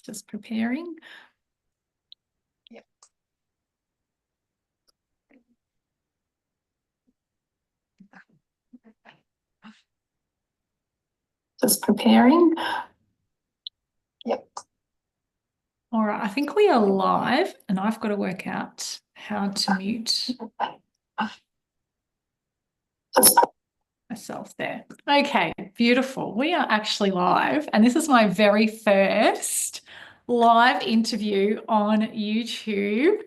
Just preparing. Yep. Just preparing. Yep. All right, I think we are live and I've got to work out how to mute myself there. Okay, beautiful. We are actually live and this is my very first live interview on YouTube.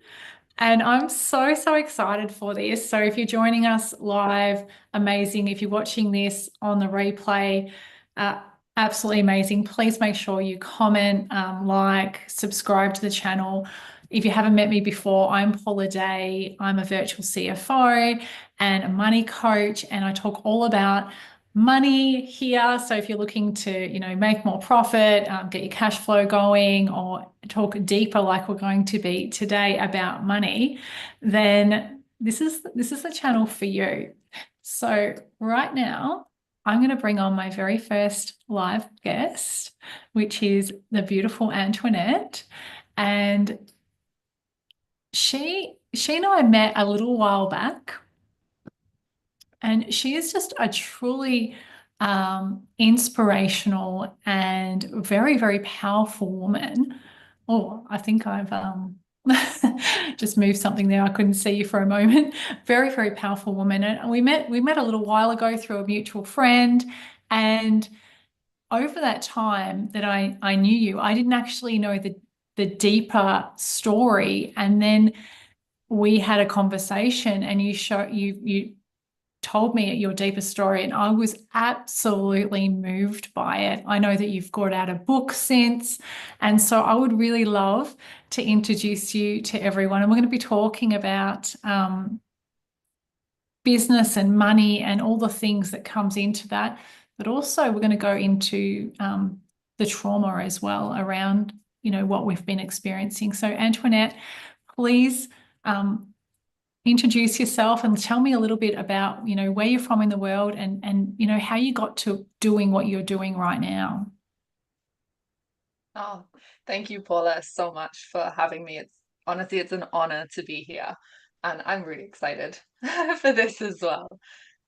And I'm so, so excited for this. So if you're joining us live, amazing. If you're watching this on the replay, uh, absolutely amazing. Please make sure you comment, like, subscribe to the channel. If you haven't met me before, I'm Paula Day. I'm a virtual CFO and a money coach, and I talk all about money here. So if you're looking to, make more profit, get your cash flow going, or talk deeper like we're going to be today about money, then this is the channel for you. So right now, I'm going to bring on my very first live guest, which is the beautiful Antoinette. And she and I met a little while back. And she is just a truly inspirational and very, very powerful woman. Oh, I think I've just moved something there. I couldn't see you for a moment. Very, very powerful woman. And we met a little while ago through a mutual friend. And over that time that I knew you, I didn't actually know the deeper story. And then we had a conversation and you told me your deeper story, and I was absolutely moved by it. I know that you've got out a book since, and so I would really love to introduce you to everyone. And we're going to be talking about business and money and all the things that comes into that, but also we're going to go into the trauma as well around what we've been experiencing. So Antoinette, please introduce yourself and tell me a little bit about, where you're from in the world and how you got to doing what you're doing right now. Oh, thank you, Paula, so much for having me. It's an honor to be here, and I'm really excited for this as well.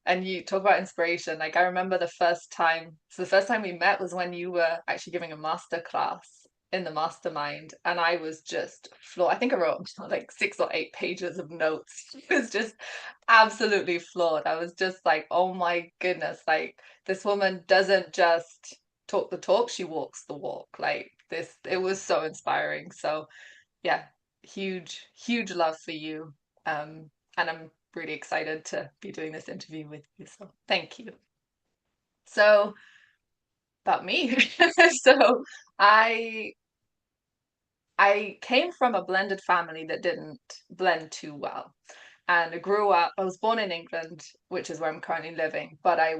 And you talk about inspiration. Like I remember the first time we met was when you were actually giving a master class in the mastermind, and I was just floored. I think I wrote like 6 or 8 pages of notes. It was just absolutely floored. I was just like, oh my goodness, like this woman doesn't just talk the talk, she walks the walk. Like this, it was so inspiring. So yeah, huge love for you. And I'm really excited to be doing this interview with you. So thank you. So about me. So I I came from a blended family that didn't blend too well. And I was born in England, which is where I'm currently living, but I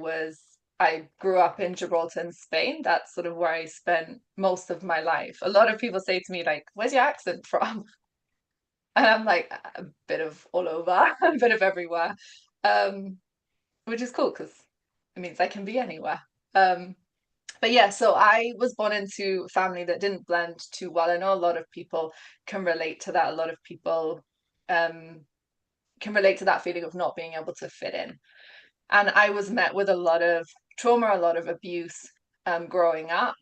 grew up in Gibraltar in Spain. That's sort of where I spent most of my life. A lot of people say to me, like, where's your accent from? And I'm like, a bit of all over, a bit of everywhere. Um, which is cool because it means I can be anywhere. Um, but yeah, so I was born into a family that didn't blend too well. I know a lot of people can relate to that. A lot of people um, can relate to that feeling of not being able to fit in. And I was met with a lot of trauma, a lot of abuse growing up,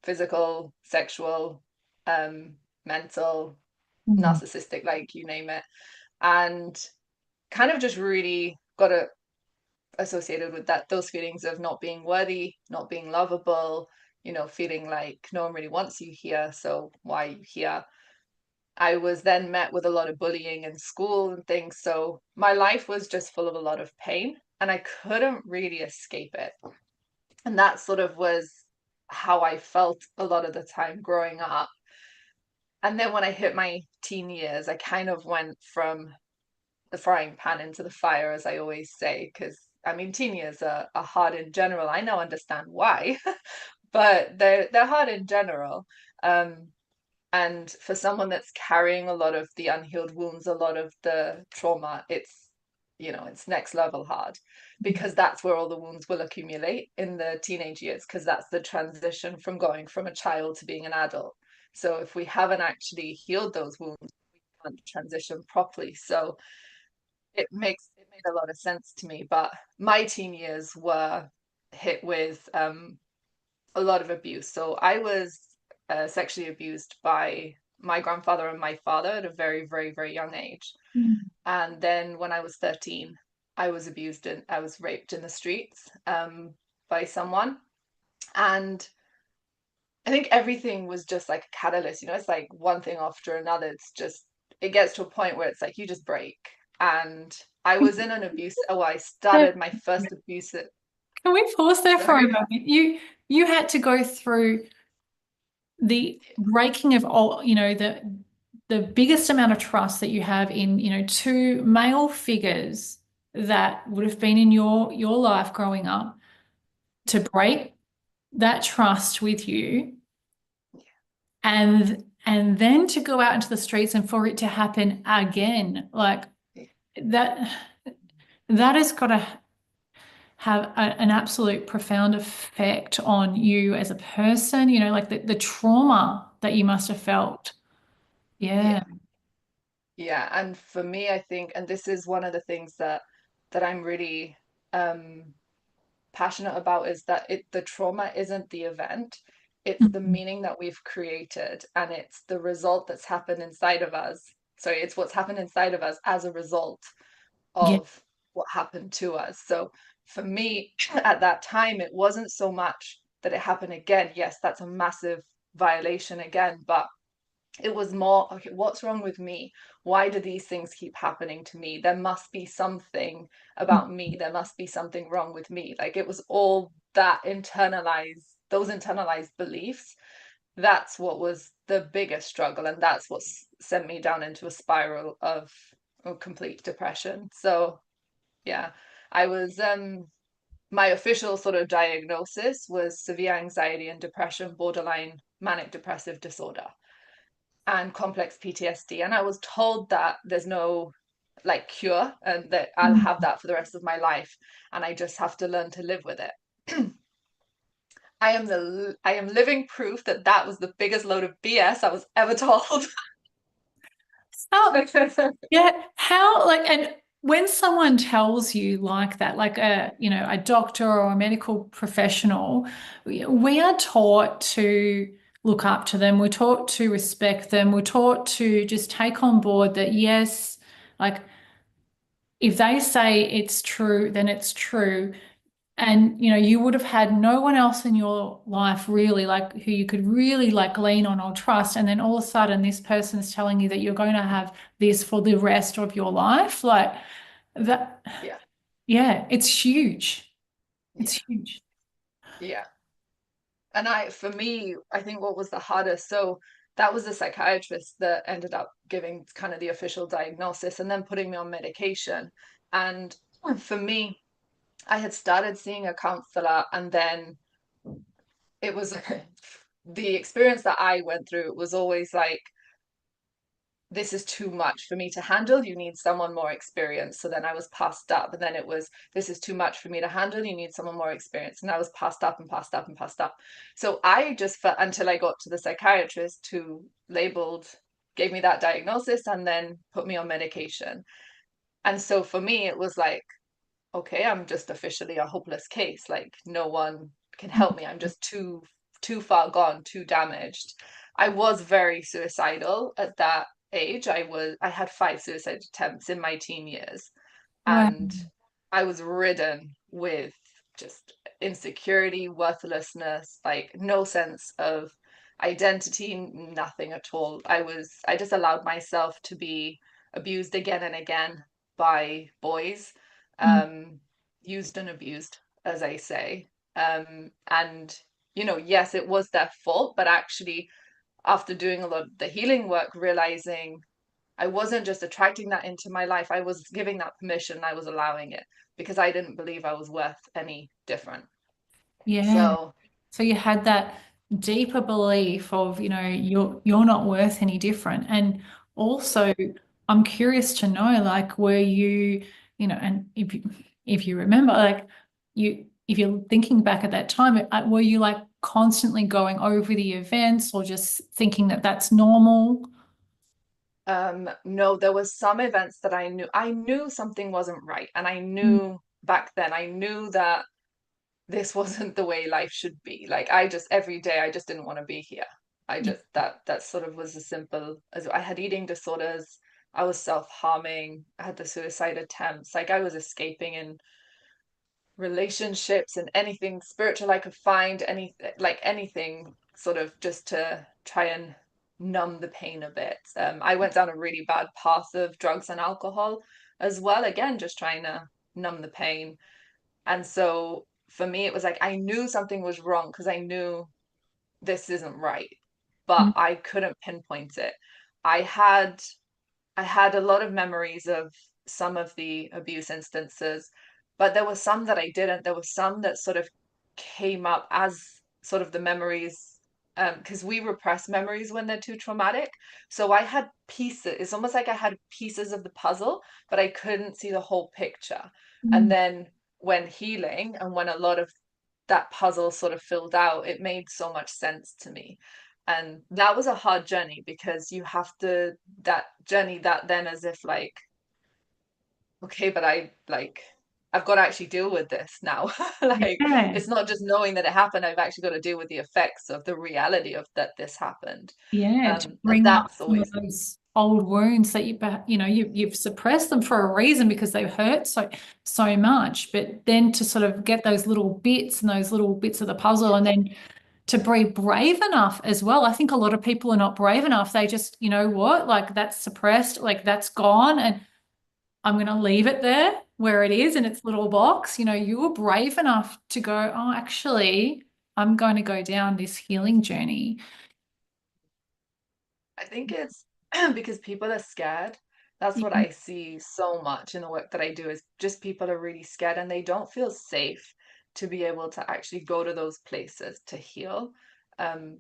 physical, sexual, mental, Mm. narcissistic, like you name it. And kind of just really got associated with those feelings of not being worthy, not being lovable, feeling like no one really wants you here, so why are you here? I was then met with a lot of bullying in school and things, so my life was just full of a lot of pain and I couldn't really escape it. And that sort of was how I felt a lot of the time growing up. And then when I hit my teen years, I kind of went from the frying pan into the fire, as I always say, because I mean, teen years are hard in general. I now understand why, but they're hard in general. Um, and for someone that's carrying a lot of the unhealed wounds, a lot of the trauma, it's next level hard because that's where all the wounds will accumulate in the teenage years, because that's the transition from going from a child to being an adult. So if we haven't actually healed those wounds, we can't transition properly. So it made a lot of sense to me. But my teen years were hit with a lot of abuse. So I was sexually abused by my grandfather and my father at a very, very, very young age. Mm. And then when I was 13, I was abused and I was raped in the streets by someone. And I think everything was just like a catalyst, it's like one thing after another. It gets to a point where it's like you just break. And I was in an abuse. Oh, I Yeah. started my first abuse at, Can we pause there for a sorry. moment? You had to go through the breaking of all, the biggest amount of trust that you have in, two male figures that would have been in your life growing up to break that trust with you and then to go out into the streets and for it to happen again. Like that that has got to have an absolute profound effect on you as a person, like the trauma that you must have felt. Yeah. Yeah. Yeah, and for me, I think, and this is one of the things that I'm really um passionate about, is that the trauma isn't the event, it's the Mhm. meaning that we've created, and it's the result that's happened inside of us. Sorry, it's what's happened inside of us as a result Yeah. of what happened to us. So for me, at that time, it wasn't so much that it happened again. Yes, that's a massive violation again, but it was more, okay, what's wrong with me? Why do these things keep happening to me? There must be something about me. There must be something wrong with me. Like it was all that internalized, those internalized beliefs. That's what was the biggest struggle. And that's what sent me down into a spiral of complete depression. So, yeah, I was, my official sort of diagnosis was severe anxiety and depression, borderline manic depressive disorder, and complex PTSD. And I was told that there's no like cure and that I'll have that for the rest of my life and I just have to learn to live with it. I am living proof that that was the biggest load of BS I was ever told. How, yeah, how like and when someone tells you like that, like a doctor or a medical professional, we are taught to look up to them. We're taught to respect them. We're taught to just take on board that yes, like if they say it's true, then it's true. And you would have had no one else in your life really like who you could really like lean on or trust. And then all of a sudden this person's telling you that you're going to have this for the rest of your life. Like that, Yeah, yeah, it's huge. It's yeah, huge. yeah. And for me, I think what was the hardest, so that was the psychiatrist that ended up giving kind of the official diagnosis and then putting me on medication. And for me, I had started seeing a counselor, and then it was the experience that I went through. It was always like, this is too much for me to handle. You need someone more experienced. So then I was passed up. And then it was, this is too much for me to handle. You need someone more experienced. And I was passed up and passed up and passed up. So I just felt, until I got to the psychiatrist who labeled, gave me that diagnosis and then put me on medication. And so for me, it was like, okay, I'm just officially a hopeless case. Like no one can help me. I'm just too far gone, too damaged. I was very suicidal at that age. I had 5 suicide attempts in my teen years, Wow. and I was ridden with just insecurity, worthlessness, like no sense of identity, nothing at all. I just allowed myself to be abused again and again by boys, Mm. um, used and abused, as I say. And yes, it was their fault, but actually, after doing a lot of the healing work, realizing I wasn't just attracting that into my life, I was giving that permission, I was allowing it because I didn't believe I was worth any different. Yeah. So, So you had that deeper belief of, you're not worth any different. And yeah, also, I'm curious to know, like, were you, and if you remember, like, if you're thinking back at that time, were you like constantly going over the events or just thinking that that's normal? No, there was some events that I knew something wasn't right. And I Mm, knew back then, I knew that this wasn't the way life should be. Like I just every day I just didn't want to be here. I yeah. just that sort of was as simple as I had eating disorders, I was self-harming, I had the suicide attempts, like I was escaping in relationships and anything spiritual I could find, anything sort of just to try and numb the pain a bit. I went down a really bad path of drugs and alcohol as well, again, just trying to numb the pain. And so for me, it was like I knew something was wrong because I knew this isn't right, but Mm, I couldn't pinpoint it. I had I had a lot of memories of some of the abuse instances, but there were some that I didn't. There were some that sort of came up as sort of the memories, because we repress memories when they're too traumatic. So I had pieces. It's almost like I had pieces of the puzzle, but I couldn't see the whole picture. And mm. then when healing and when a lot of that puzzle sort of filled out, it made so much sense to me. And that was a hard journey because you have to that journey that then as if like, okay, but I've got to actually deal with this now. Like Yeah. it's not just knowing that it happened, I've actually got to deal with the effects of the reality of that this happened. Yeah, to And bring up that's some of always those old wounds that you've suppressed them for a reason because they've hurt so much. But then to sort of get those little bits and those little bits of the puzzle, and then to be brave enough as well. I think a lot of people are not brave enough. They just, you know what, like that's suppressed, like that's gone, and I'm going to leave it there where it is in its little box. You were brave enough to go, oh, actually, I'm going to go down this healing journey. I think it's because people are scared. That's what Yeah. I see so much in the work that I do is just people are really scared and they don't feel safe to be able to actually go to those places to heal. Um,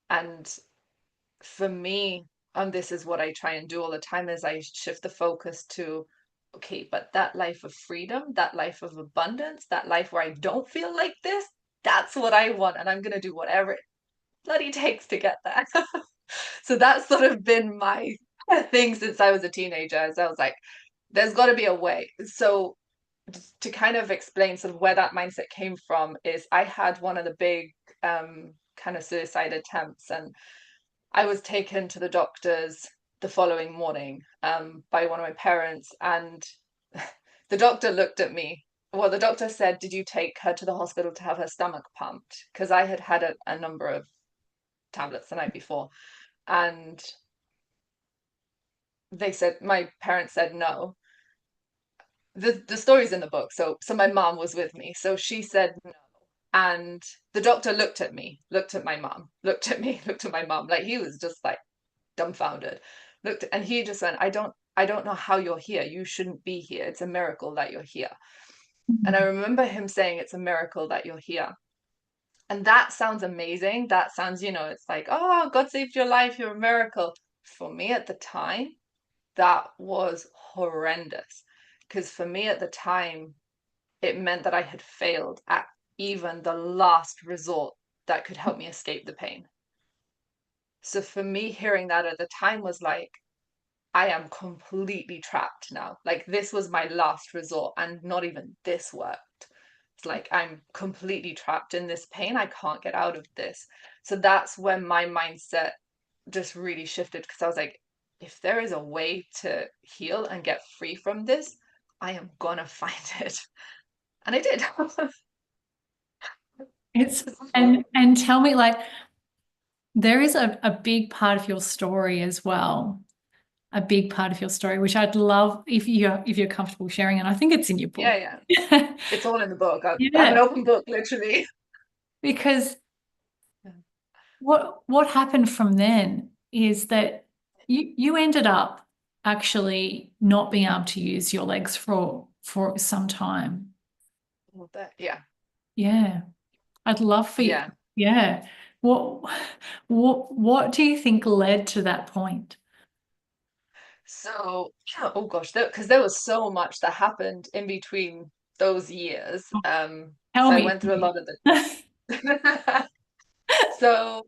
and for me, and this is what I try and do all the time, is I shift the focus to, okay, but that life of freedom, that life of abundance, that life where I don't feel like this, that's what I want. And I'm going to do whatever it bloody takes to get there. So that's sort of been my thing since I was a teenager. As I was like, there's got to be a way. So to kind of explain sort of where that mindset came from is I had one of the big kind of suicide attempts, and I was taken to the doctors the following morning by one of my parents, and the doctor looked at me. Well, the doctor said, "Did you take her to the hospital to have her stomach pumped?" Because I had had a number of tablets the night before, and my parents said no. The story's in the book, so my mom was with me, so she said no, and the doctor looked at me, looked at my mom, looked at me, looked at my mom, like he was just like dumbfounded. Looked, and he just went, I don't know how you're here. You shouldn't be here. It's a miracle that you're here. And I remember him saying, it's a miracle that you're here. And that sounds amazing. That sounds, it's like, oh, God saved your life. You're a miracle. For me at the time, that was horrendous. Because for me at the time, it meant that I had failed at even the last resort that could help me escape the pain. So for me, hearing that at the time was like, I am completely trapped now. Like this was my last resort, and not even this worked. It's like I'm completely trapped in this pain. I can't get out of this. So that's when my mindset just really shifted because I was like, if there is a way to heal and get free from this, I am gonna find it. And I did. It's So, and tell me, like, there is a big part of your story as well. A big part of your story, which I'd love if you're comfortable sharing, and I think it's in your yeah, book. yeah. It's all in the book. I'm Yeah, an open book, literally. because what happened from then is that you ended up actually not being able to use your legs for some time. Yeah, Yeah, I'd love for you. yeah. Yeah. What what do you think led to that point? So, yeah, oh gosh, because there was so much that happened in between those years. Tell So I me. went through a lot of the So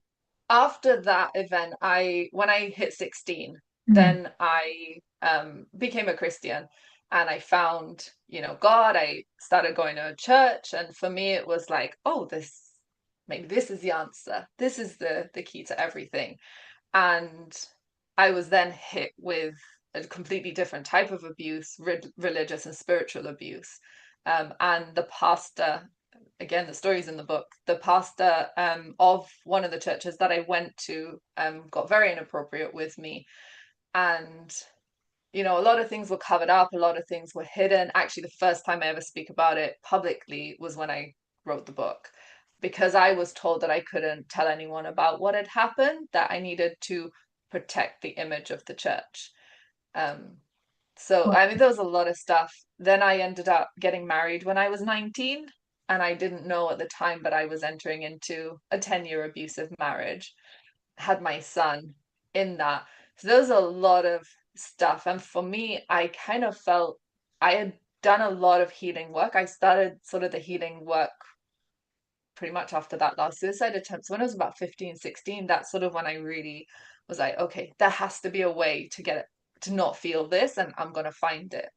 after that event, when I hit 16, Mm. then I became a Christian and I found, God. I started going to a church, and for me it was like, oh, maybe this is the answer. This is the key to everything. And I was then hit with a completely different type of abuse, religious and spiritual abuse. And the pastor, again, the story's in the book, the pastor of one of the churches that I went to got very inappropriate with me. And, a lot of things were covered up, a lot of things were hidden. Actually, the first time I ever speak about it publicly was when I wrote the book, because I was told that I couldn't tell anyone about what had happened, that I needed to protect the image of the church. Um, so, I mean, there was a lot of stuff. Then I ended up getting married when I was 19, and I didn't know at the time, but I was entering into a 10-year abusive marriage, had my son in that. So there was a lot of stuff. And for me, I kind of felt I had done a lot of healing work. I started sort of the healing work pretty much after that last suicide attempt. So when I was about 15, 16, that's sort of when I really was like, okay, there has to be a way to get it, to not feel this, and I'm going to find it.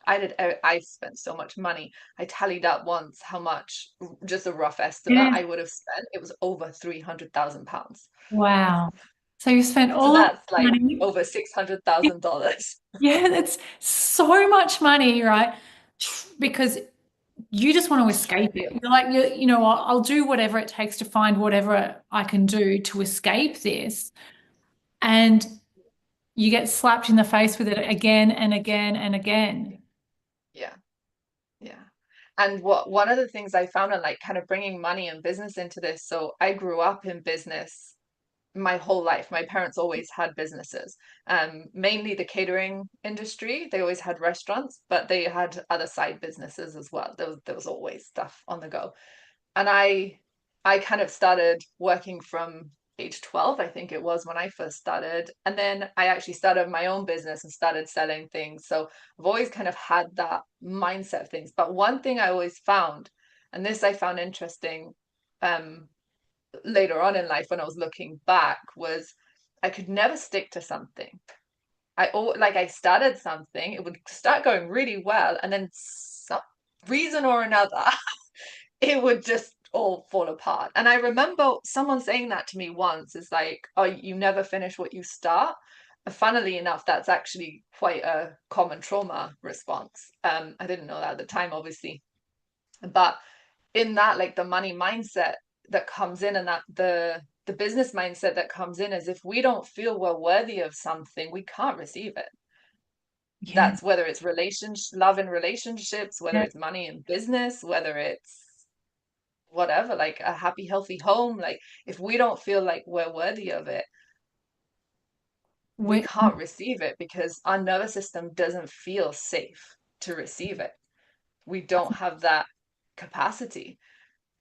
I spent so much money. I tallied up once how much, just a rough estimate, Yeah. I would have spent. It was over £300,000. Wow. So you spent So all of that's the like money. over $600,000. Yeah, that's so much money, right? Because you just want to escape it. Trivial. You're like, I'll do whatever it takes to find whatever I can do to escape this. And you get slapped in the face with it again and again and again. Yeah, yeah. And one of the things I found in like kind of bringing money and business into this, so I grew up in business my whole life. My parents always had businesses, mainly the catering industry. They always had restaurants, but they had other side businesses as well. There was always stuff on the go. And I kind of started working from age 12, I think it was when I first started. And then I actually started my own business and started selling things. So I've always kind of had that mindset of things. But one thing I always found, and this I found interesting, um, later on in life when I was looking back, was I could never stick to something. I started something, it would start going really well, and then some reason or another, it would just all fall apart. And I remember someone saying that to me once, is like, oh, you never finish what you start. And funnily enough, that's actually quite a common trauma response. I didn't know that at the time, obviously. But in that, like the money mindset that comes in, and that the business mindset that comes in, is if we don't feel we're worthy of something, we can't receive it. Yeah. That's whether it's love in relationships, whether Yeah. it's money in business, whether it's whatever, like a happy, healthy home. Like if we don't feel like we're worthy of it, we We, can't receive it because our nervous system doesn't feel safe to receive it. We don't have that capacity.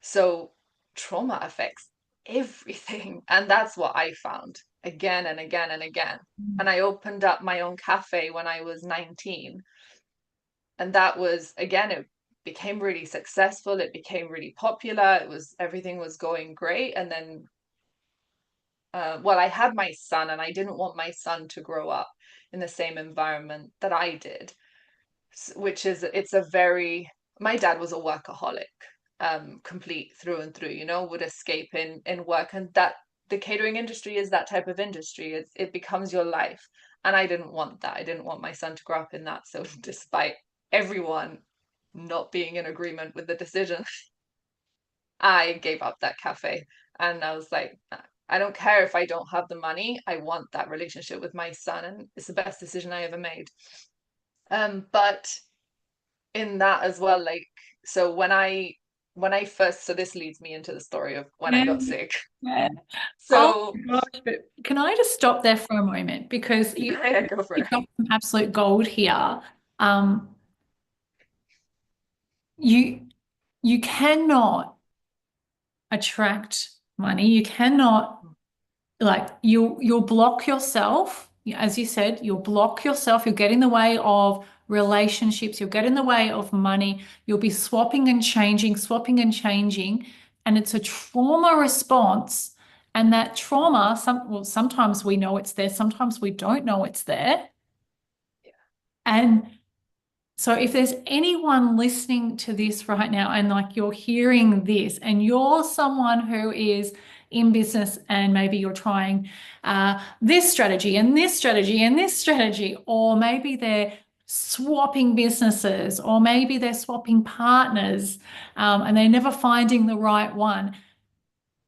So trauma affects everything. And that's what I found again and again and again. And I opened up my own cafe when I was 19. And that was, again, it became really successful. It became really popular. Everything was going great. And then, well, I had my son, and I didn't want my son to grow up in the same environment that I did, which is, my dad was a workaholic, complete through and through, would escape in work. And that the catering industry is that type of industry. It becomes your life. And I didn't want that. I didn't want my son to grow up in that. So despite everyone not being in agreement with the decision, I gave up that cafe. And I was like, I don't care if I don't have the money. I want that relationship with my son. And it's the best decision I ever made. But in that as well, like, so when I first, so this leads me into the story of when I yeah. got sick. Yeah. Oh So my gosh, but can I just stop there for a moment because yeah, go for you it. got some absolute gold here. Um, you you cannot attract money. You cannot like you'll block yourself. As you said, you'll block yourself. You'll get in the way of relationships. You'll get in the way of money. You'll be swapping and changing, and it's a trauma response. And that trauma, sometimes we know it's there, sometimes we don't know it's there. Yeah. And so if there's anyone listening to this right now and like you're hearing this and you're someone who is in business and maybe you're trying this strategy and this strategy and this strategy, or maybe they're swapping businesses, or maybe they're swapping partners, and they're never finding the right one.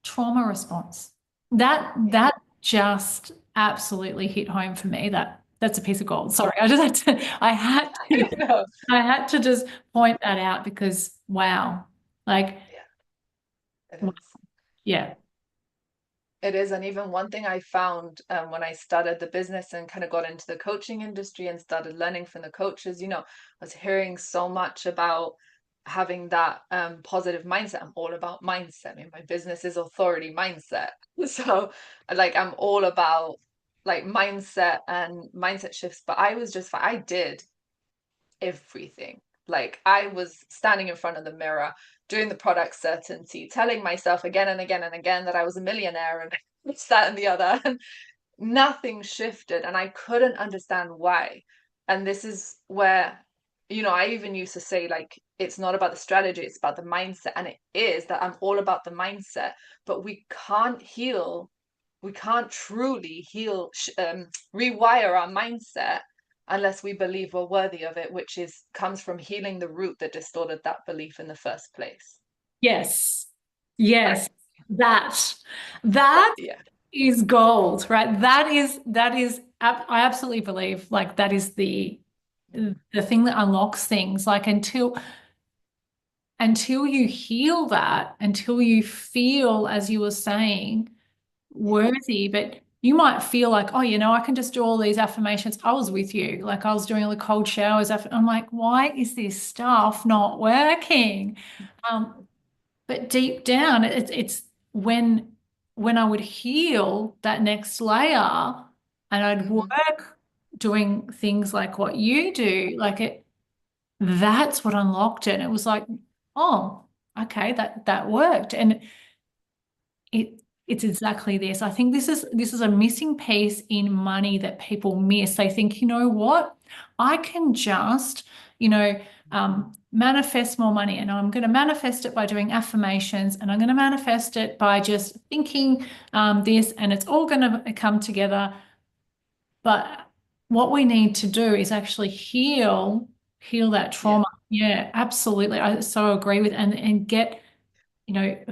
Trauma response. Yeah. That just absolutely hit home for me. That's a piece of gold. Sorry, I just had to, No. I had to just point that out because wow, like Yeah, it w- is. yeah, It is. And even one thing I found when I started the business and kind of got into the coaching industry and started learning from the coaches, I was hearing so much about having that positive mindset. I'm all about mindset. I mean, my business is authority mindset. So, like, I'm all about like mindset and mindset shifts. But I did everything. Like I was standing in front of the mirror, doing the product certainty, telling myself again and again and again that I was a millionaire and this, that, and the other. And nothing shifted. And I couldn't understand why. And this is where, I even used to say, like, it's not about the strategy, it's about the mindset. And it is that I'm all about the mindset, but we can't truly rewire our mindset unless we believe we're worthy of it, which is comes from healing the root that distorted that belief in the first place. yes, Right. yes, that that Yeah. is gold, right? That is I absolutely believe like that is the thing that unlocks things. Like until you heal that, until you feel, as you were saying, Yeah. worthy, but you might feel like, oh, I can just do all these affirmations. I was with you, like I was doing all the cold showers. I'm like, why is this stuff not working? Um, but deep down, it's when I would heal that next layer and I'd Hmm. work doing things like what you do, like that's what unlocked it. And it was like, oh, okay, that worked. And it's exactly this. I think this is a missing piece in money that people miss. They think, you know what? I can just, manifest more money, and I'm going to manifest it by doing affirmations, and I'm going to manifest it by just thinking this, and it's all going to come together. But what we need to do is actually heal that Yeah. trauma. Yeah, absolutely. I so agree with and get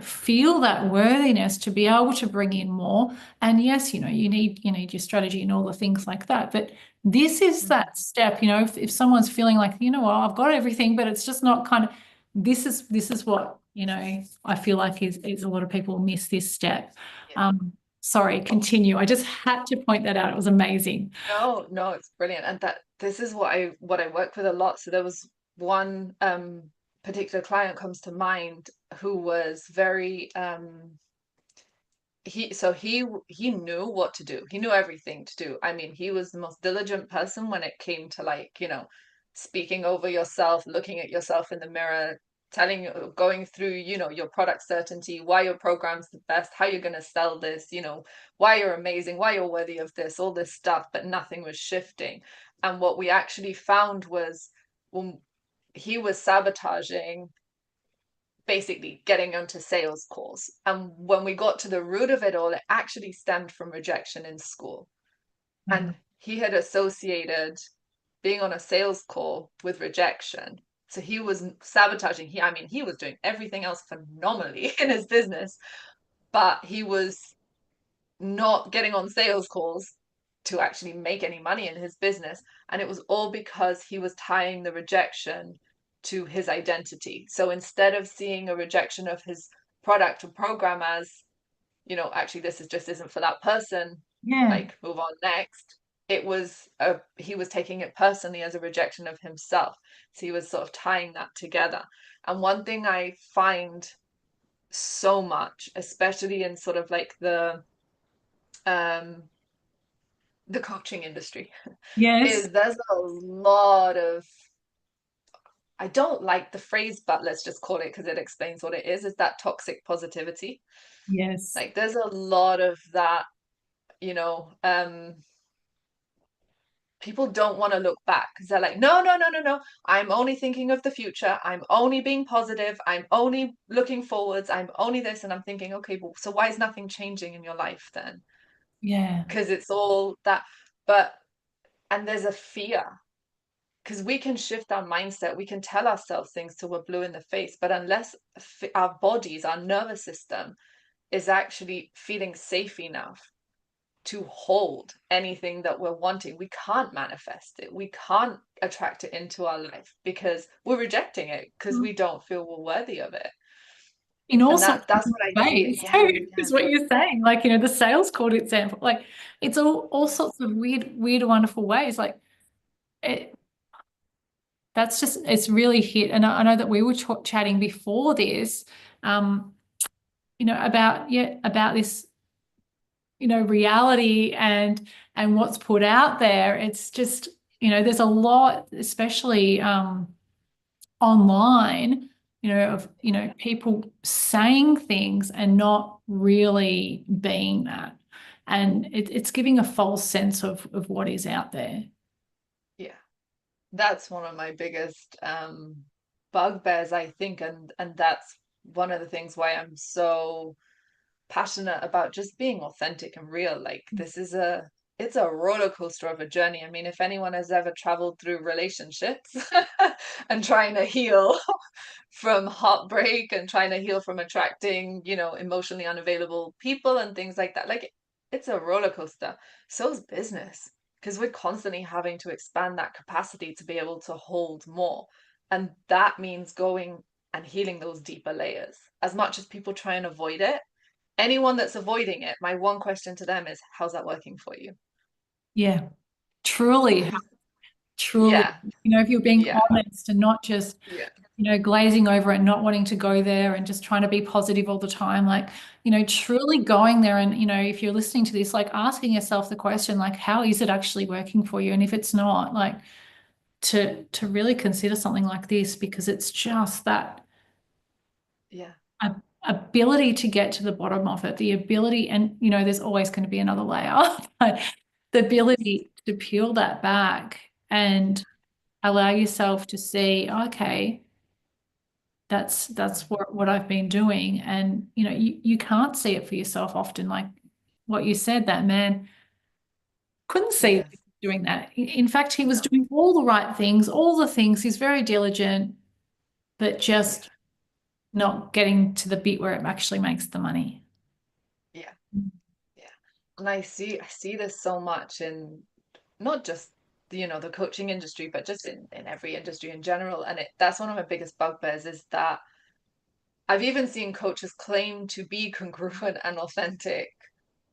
feel that worthiness to be able to bring in more. And yes, you need your strategy and all the things like that. But this is Hmm. that step, if someone's feeling like, what, I've got everything, but it's just not kind of this is what, I feel like is a lot of people miss this step. Yeah. Sorry, continue. I just had to point that out. It was amazing. No, no, it's brilliant. And that this is what I work with a lot. So there was one particular client comes to mind who was very he knew what to do. He knew everything to do. I mean, he was the most diligent person when it came to, like, speaking over yourself, looking at yourself in the mirror, telling you, going through, your product certainty, why your program's the best, how you're going to sell this, why you're amazing, why you're worthy of this, all this stuff, but nothing was shifting. And what we actually found was when he was sabotaging basically getting onto sales calls. And when we got to the root of it all, it actually stemmed from rejection in school. And Mhm. he had associated being on a sales call with rejection. So he was sabotaging. He was doing everything else phenomenally in his business, but he was not getting on sales calls to actually make any money in his business. And it was all because he was tying the rejection to his identity. So instead of seeing a rejection of his product or program as, actually this is just isn't for that person, Yeah. like move on next. He was taking it personally as a rejection of himself. So he was sort of tying that together. And one thing I find so much, especially in sort of like um the coaching industry, Yes. is there's a lot of I don't like the phrase, but let's just call it because it explains what it is that toxic positivity. Yes. Like there's a lot of that, you know, people don't want to look back because they're like, no, no, no, no, no. I'm only thinking of the future. I'm only being positive. I'm only looking forwards. I'm only this. And I'm thinking, okay, well, so why is nothing changing in your life then? Yeah. Because it's all that. But, and there's a fear because we can shift our mindset. We can tell ourselves things till we're blue in the face. But unless our bodies, our nervous system is actually feeling safe enough to hold anything that we're wanting, we can't manifest it. We can't attract it into our life because we're rejecting it because we don't feel we're worthy of it. In all And sorts that's of what I see. ways Yeah, too, yeah, is what you're saying. Like, the sales call example, like it's all sorts of weird, wonderful ways. Like it, that's just, it's really hit. And I know that we were chatting before this, um, about this, reality and what's put out there. It's just, there's a lot, especially online, of, people saying things and not really being that. And it's giving a false sense of what is out there. yeah. That's one of my biggest bugbears, I think, and that's one of the things why I'm so passionate about just being authentic and real. Like this is it's a roller coaster of a journey. I mean, if anyone has ever traveled through relationships and trying to heal from heartbreak and trying to heal from attracting, emotionally unavailable people and things like that, like it's a roller coaster. So is business because we're constantly having to expand that capacity to be able to hold more. And that means going and healing those deeper layers. As much as people try and avoid it, anyone that's avoiding it, my one question to them is, how's that working for you? Yeah, truly, truly. Yeah, If you're being yeah, honest and not just, yeah, glazing over it, not wanting to go there and just trying to be positive all the time, like, truly going there. And, if you're listening to this, like asking yourself the question, like, how is it actually working for you? And if it's not, like, to really consider something like this, because it's just that yeah, ability to get to the bottom of it, the ability, and there's always going to be another layer, but the yes, ability to peel that back and allow yourself to see, okay, that's what I've been doing. And you can't see it for yourself often, like what you said, that man couldn't see yes, doing that. In fact, he was no, doing all the right things, all the things. He's very diligent, but yeah, just not getting to the bit where it actually makes the money. yeah, yeah. And I see this so much in not just the coaching industry, but just in every industry in general. And that's one of my biggest bugbears is that I've even seen coaches claim to be congruent and authentic,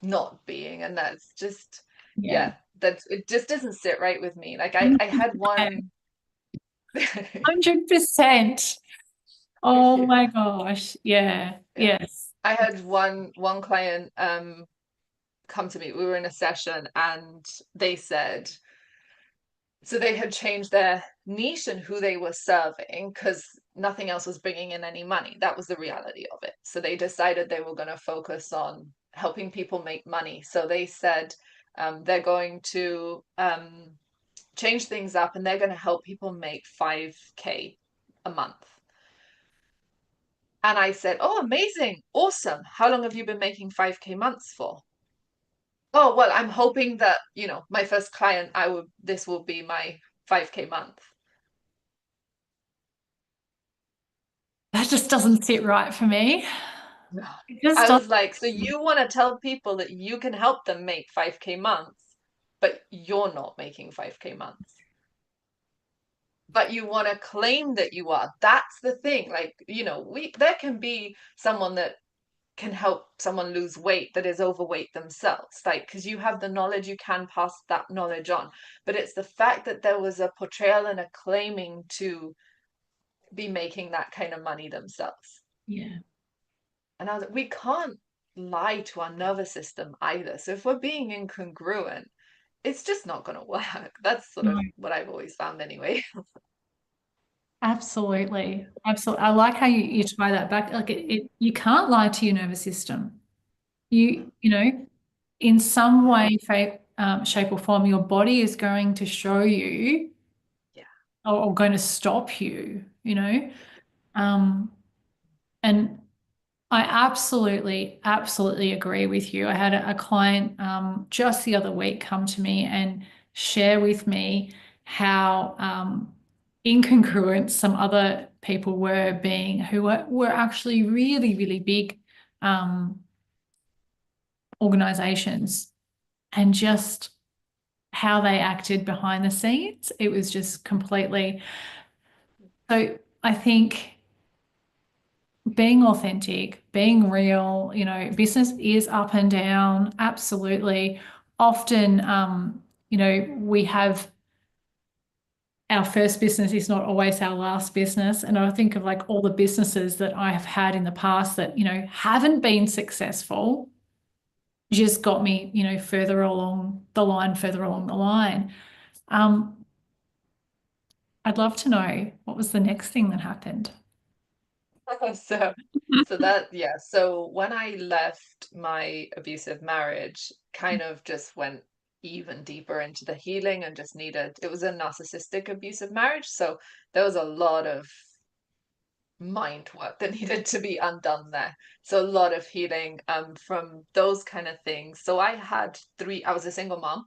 not being, and that's just, Yeah. yeah, that's it just doesn't sit right with me. Like I had one 100%. Oh yeah, my gosh. Yeah. yeah. Yes. I had one client come to me. We were in a session and they said, so they had changed their niche and who they were serving because nothing else was bringing in any money. That was the reality of it. So they decided they were going to focus on helping people make money. So they said they're going to change things up and they're going to help people make 5K a month. And I said, oh, amazing, awesome. How long have you been making 5K months for? Oh, well, I'm hoping that, my first client, this will be my 5K month. That just doesn't sit right for me. No. It just I doesn't. was like, so you want to tell people that you can help them make 5K months, but you're not making 5K months. But you want to claim that you are. That's the thing. Like, there can be someone that can help someone lose weight that is overweight themselves. Like, because you have the knowledge, you can pass that knowledge on. But it's the fact that there was a portrayal and a claiming to be making that kind of money themselves. Yeah. And I was like, we can't lie to our nervous system either. So if we're being incongruent, it's just not going to work. That's sort No. of what I've always found anyway. Absolutely. Absolutely. I like how you tie that back. Like you can't lie to your nervous system. You know, in some way, shape or form, your body is going to show you Yeah. or going to stop you, Yeah. Um, and I absolutely, absolutely agree with you. I had a client just the other week come to me and share with me how incongruent some other people were being who were actually really, really big um, organizations, and just how they acted behind the scenes. It was just completely. So I think being authentic, being real, business is up and down, absolutely. Often, we have our first business is not always our last business. And I think of like all the businesses that I have had in the past that, haven't been successful, just got me, further along the line. Um, I'd love to know what was the next thing that happened. So, so that, yeah. So when I left my abusive marriage, kind of just went even deeper into the healing and just needed, it was a narcissistic abusive marriage. So there was a lot of mind work that needed to be undone there. So a lot of healing from those kind of things. So I was a single mom.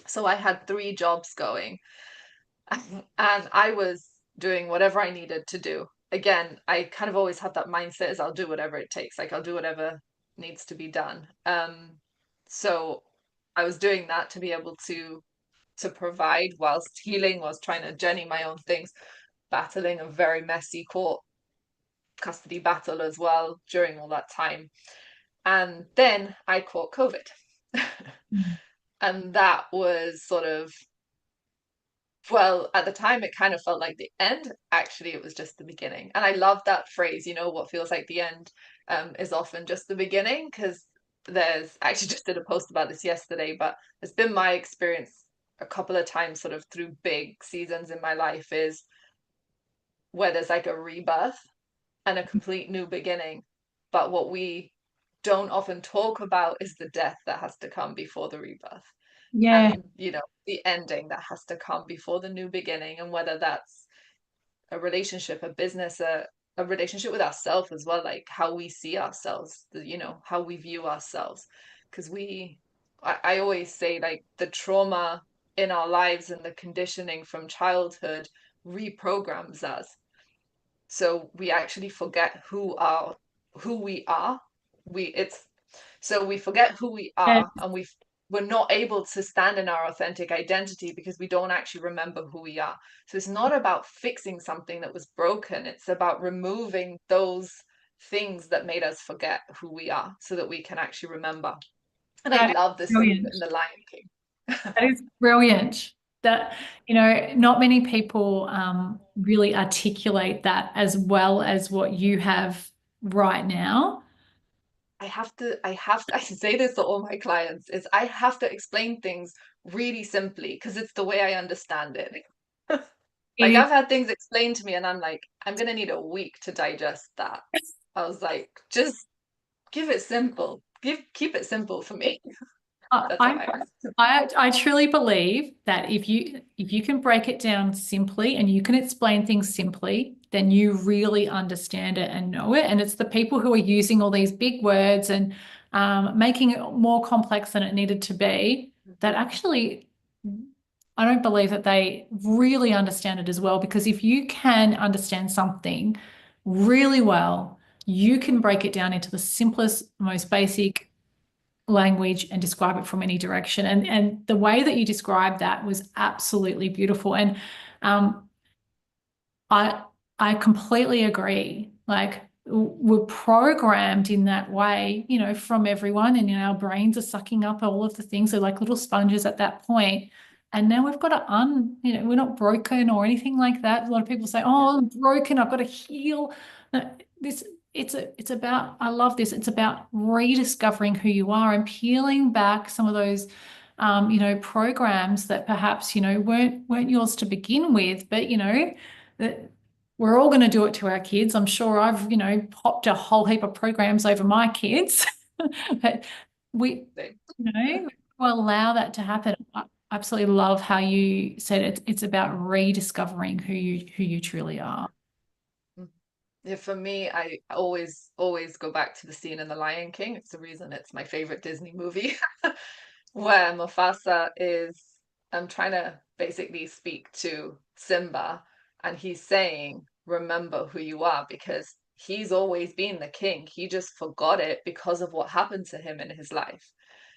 So I had three jobs going. And I was doing whatever I needed to do. Again, I kind of always have that mindset is I'll do whatever it takes. Like I'll do whatever needs to be done. So I was doing that to be able to provide whilst healing, whilst trying to journey my own things, battling a very messy court custody battle as well during all that time. And then I caught COVID. And that was sort of, well, at the time, it kind of felt like the end. Actually, it was just the beginning. And I love that phrase, what feels like the end is often just the beginning, because I actually just did a post about this yesterday, but it's been my experience a couple of times, sort of through big seasons in my life, is where there's like a rebirth and a complete new beginning. But what we don't often talk about is the death that has to come before the rebirth, Yeah. and the ending that has to come before the new beginning, and whether that's a relationship, a business, a relationship with ourselves as well, like how we see ourselves, how we view ourselves. Because I always say, like, the trauma in our lives and the conditioning from childhood reprograms us, so we actually forget who we are. We forget who we are, and we're not able to stand in our authentic identity because we don't actually remember who we are. So it's not about fixing something that was broken, it's about removing those things that made us forget who we are so that we can actually remember. And I That is love the scene brilliant. in The Lion King. That is brilliant. That, not many people really articulate that as well as what you have right now. I say this to all my clients, is I have to explain things really simply because it's the way I understand it. Like, It I've had things explained to me and I'm like, I'm gonna need a week to digest that. I was like, just give it simple. Keep it simple for me. I, That's how I I am. I truly believe that if you can break it down simply and you can explain things simply, then you really understand it and know it. And it's the people who are using all these big words and making it more complex than it needed to be that actually I don't believe that they really understand it as well. Because if you can understand something really well, you can break it down into the simplest, most basic language and describe it from any direction. And the way that you described that was absolutely beautiful. And um, I I completely agree. Like we're programmed in that way, from everyone, and our brains are sucking up all of the things. They're like little sponges at that point. And now we've got to we're not broken or anything like that. A lot of people say, Yeah. "Oh, I'm broken. I've got to heal." No, it's about, I love this. It's about rediscovering who you are and peeling back some of those programs that perhaps, weren't yours to begin with, but that we're all going to do it to our kids. I'm sure I've, popped a whole heap of programs over my kids. But we, They- will allow that to happen. I absolutely love how you said it's about rediscovering who you truly Yeah. are. Mm. Yeah, for me, I always go back to the scene in The Lion King. It's the reason it's my favorite Disney movie, where Mufasa is trying to basically speak to Simba, and he's saying, "Remember who you are," because he's always been the king. He just forgot it because of what happened to him in his life.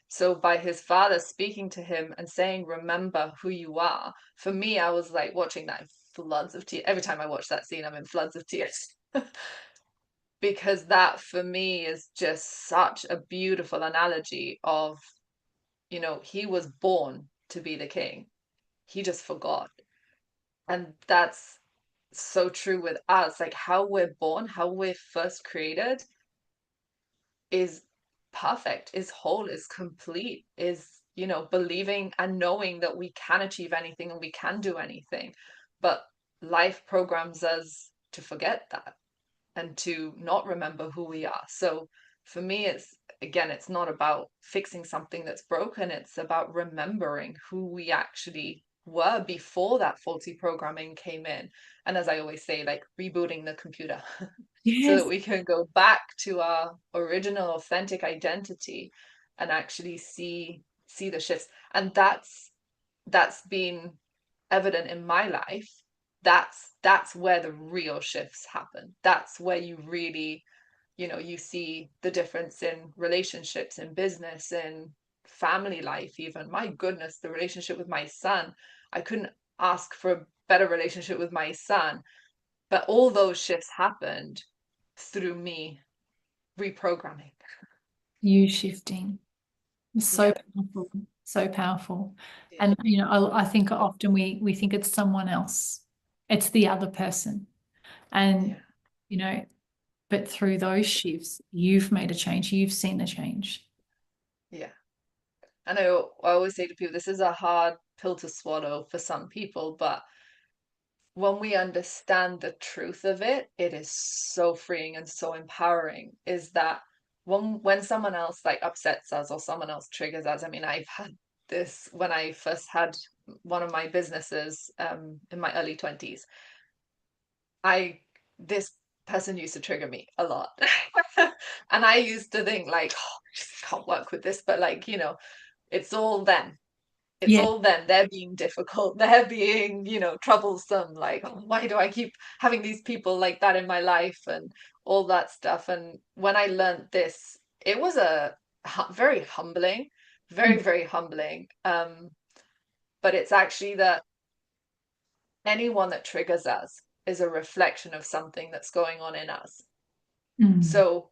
So by his father speaking to him and saying, "Remember who you are," for me, I was like watching that in floods of tears. Every time I watch that scene, I'm in floods of tears. Because that for me is just such a beautiful analogy of, he was born to be the king. He just forgot. And that's so true with us. Like how we're born, how we're first created is perfect, is whole, is complete, is, believing and knowing that we can achieve anything and we can do anything. But life programs us to forget that and to not remember who we are. So for me, it's not about fixing something that's broken. It's about remembering who we actually were before that faulty programming came in. And as I always say, like rebooting the computer so that Yes. we can go back to our original authentic identity and actually see the shifts. And that's been evident in my life. That's where the real shifts happen. That's where you really, you see the difference in relationships, in business, in family life even. My goodness, the relationship with my son, I couldn't ask for a better relationship with my son, but all those shifts happened through me reprogramming. You shifting. So Yeah, powerful, so powerful. yeah, And I think often we think it's someone else. It's the other person. And yeah, you know, but through those shifts, you've made a change. You've seen the change. yeah. And I always say to people, this is a hard pill to swallow for some people, but when we understand the truth of it, it is so freeing and so empowering. Is that when someone else like upsets us or someone else triggers us? I mean, I've had this when I first had one of my businesses in my early 20s. I this person used to trigger me a lot. And I used to think like, oh, I just can't work with this, but like, it's all them. It's Yeah. all them. They're being difficult. They're being, troublesome. Like, oh, why do I keep having these people like that in my life and all that stuff? And when I learned this, it was very humbling, very, very humbling. But it's actually that anyone that triggers us is a reflection of something that's going on in us. Mm. So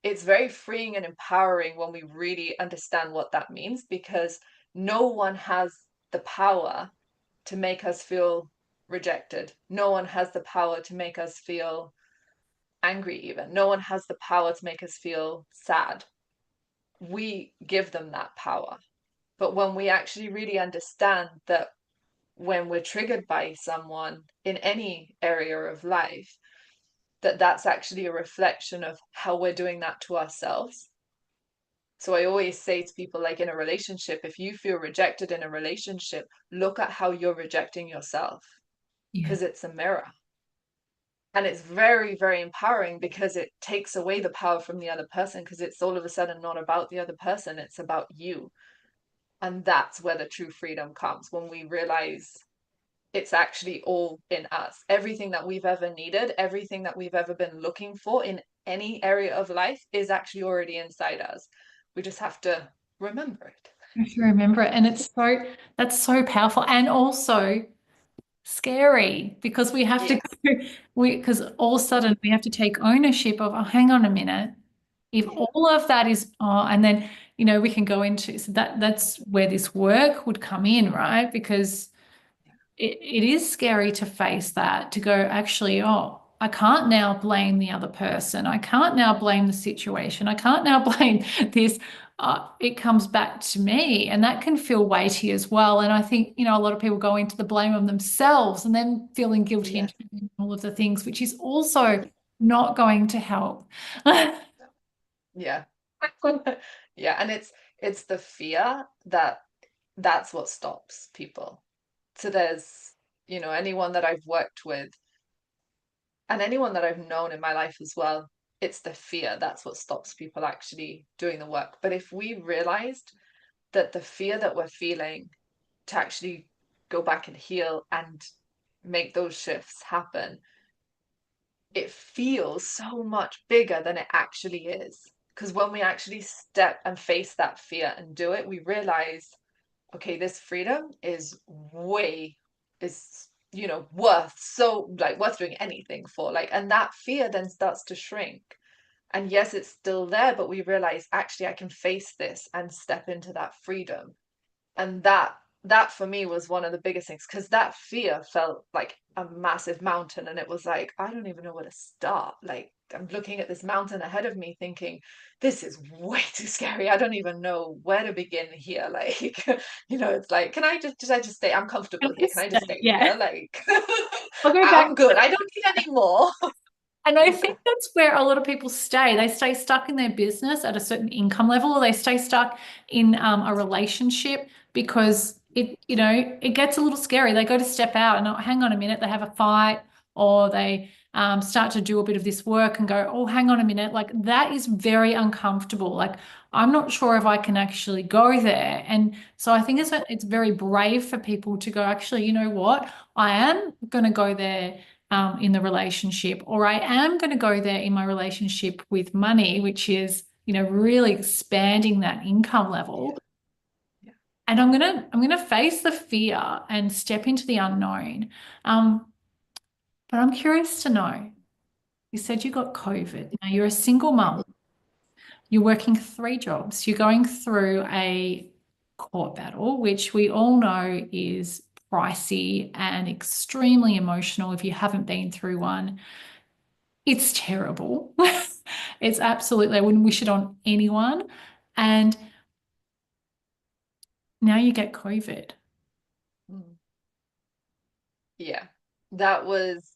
it's very freeing and empowering when we really understand what that means, because no one has the power to make us feel rejected. No one has the power to make us feel angry, even. No one has the power to make us feel sad. We give them that power. But when we actually really understand that when we're triggered by someone in any area of life, that's actually a reflection of how we're doing that to ourselves. So I always say to people, like in a relationship, if you feel rejected in a relationship, look at how you're rejecting yourself, Yeah. because it's a mirror. And it's very, very empowering because it takes away the power from the other person, because it's all of a sudden not about the other person, it's about you. And that's where the true freedom comes, when we realize it's actually all in us. Everything that we've ever needed, everything that we've ever been looking for in any area of life is actually already inside us. We just have to remember it. If you remember it. And that's so powerful and also scary because we have to Yes. go, because all of a sudden we have to take ownership of, oh, hang on a minute. If Yeah. all of that is, and then, we can go into, so that's where this work would come in, right? Because it is scary to face that, to go, actually, oh, I can't now blame the other person. I can't now blame the situation. I can't now blame this. it comes back to me, and that can feel weighty as well. And I think, a lot of people go into the blame of themselves and then feeling guilty and Yes. all of the things, which is also not going to help. Yeah. Yeah, and it's the fear that's what stops people. So there's, anyone that I've worked with and anyone that I've known in my life as well, it's the fear that's what stops people actually doing the work. But if we realized that the fear that we're feeling to actually go back and heal and make those shifts happen, it feels so much bigger than it actually is. Because when we actually step and face that fear and do it, we realize, okay, this freedom is way, is, worth so, like, worth doing anything for. Like, and that fear then starts to shrink. And yes, it's still there, but we realize actually I can face this and step into that freedom. And that for me was one of the biggest things, because that fear felt like a massive mountain, and it was like, I don't even know where to start. Like, I'm looking at this mountain ahead of me thinking, this is way too scary. I don't even know where to begin here. Like, it's like, did I just stay? I'm comfortable here. Can I just stay Yeah. here? Like, I'll go back. I'm good. I don't need any more. And I think that's where a lot of people stay. They stay stuck in their business at a certain income level, or they stay stuck in a relationship because it gets a little scary. They go to step out and, oh, hang on a minute, they have a fight, or they start to do a bit of this work and go, oh, hang on a minute. Like, that is very uncomfortable. Like, I'm not sure if I can actually go there. And so I think it's very brave for people to go, actually, you know what? I am going to go there in the relationship, or I am going to go there in my relationship with money, which is, really expanding that income Yeah, level. yeah. And I'm gonna face the fear and step into the unknown. Um, but I'm curious to know. You said you got COVID. Now you're a single mum. You're working three jobs. You're going through a court battle, which we all know is pricey and extremely emotional if you haven't been through one. It's terrible. It's absolutely, I wouldn't wish it on anyone. And now you get COVID. Mm. Yeah. That was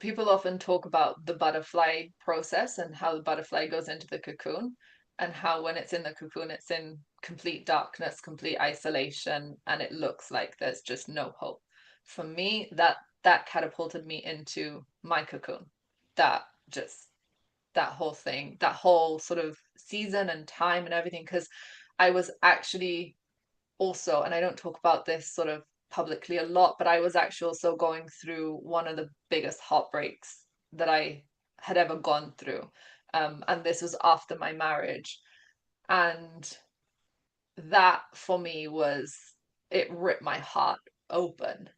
People often talk about the butterfly process and how the butterfly goes into the cocoon, and how when it's in the cocoon, it's in complete darkness, complete isolation, and it looks like there's just no hope. For me, that catapulted me into my cocoon. That just that whole thing, that whole sort of season and time and everything, because I was actually also, and I don't talk about this sort of publicly a lot, but I was actually also going through one of the biggest heartbreaks that I had ever gone through. And this was after my marriage. And that for me was, it ripped my heart open.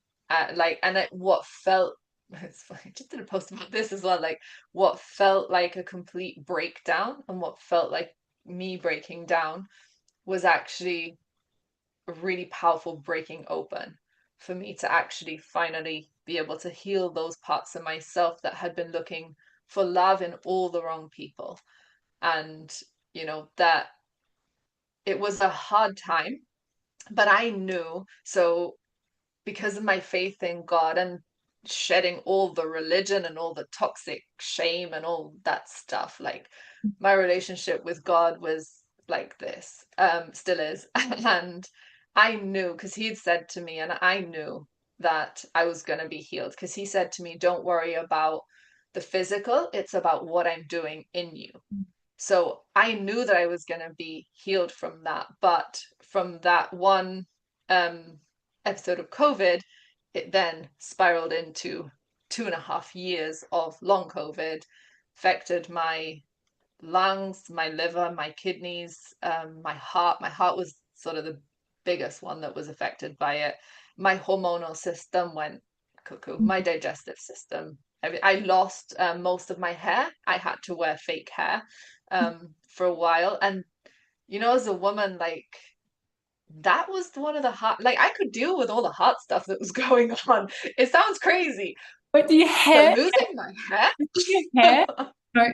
What felt, it's funny, I just did a post about this as well, like what felt like a complete breakdown and what felt like me breaking down was actually a really powerful breaking open for me to actually finally be able to heal those parts of myself that had been looking for love in all the wrong people. And, that it was a hard time, but I knew. So, because of my faith in God and shedding all the religion and all the toxic shame and all that stuff, like, my relationship with God was like this, still is. And I knew, because he had said to me, and I knew that I was going to be healed, because he said to me, don't worry about the physical, it's about what I'm doing in you. So I knew that I was going to be healed from that. But from that one um, episode of COVID, it then spiraled into 2.5 years of long COVID, affected my lungs, my liver, my kidneys, my heart. My heart was sort of the biggest one that was affected by it. My hormonal system went cuckoo, my digestive system. I lost most of my hair. I had to wear fake hair for a while. And, as a woman, like, that was one of the hard, like, I could deal with all the hot stuff that was going on. It sounds crazy, But but losing my hair, your hair, no,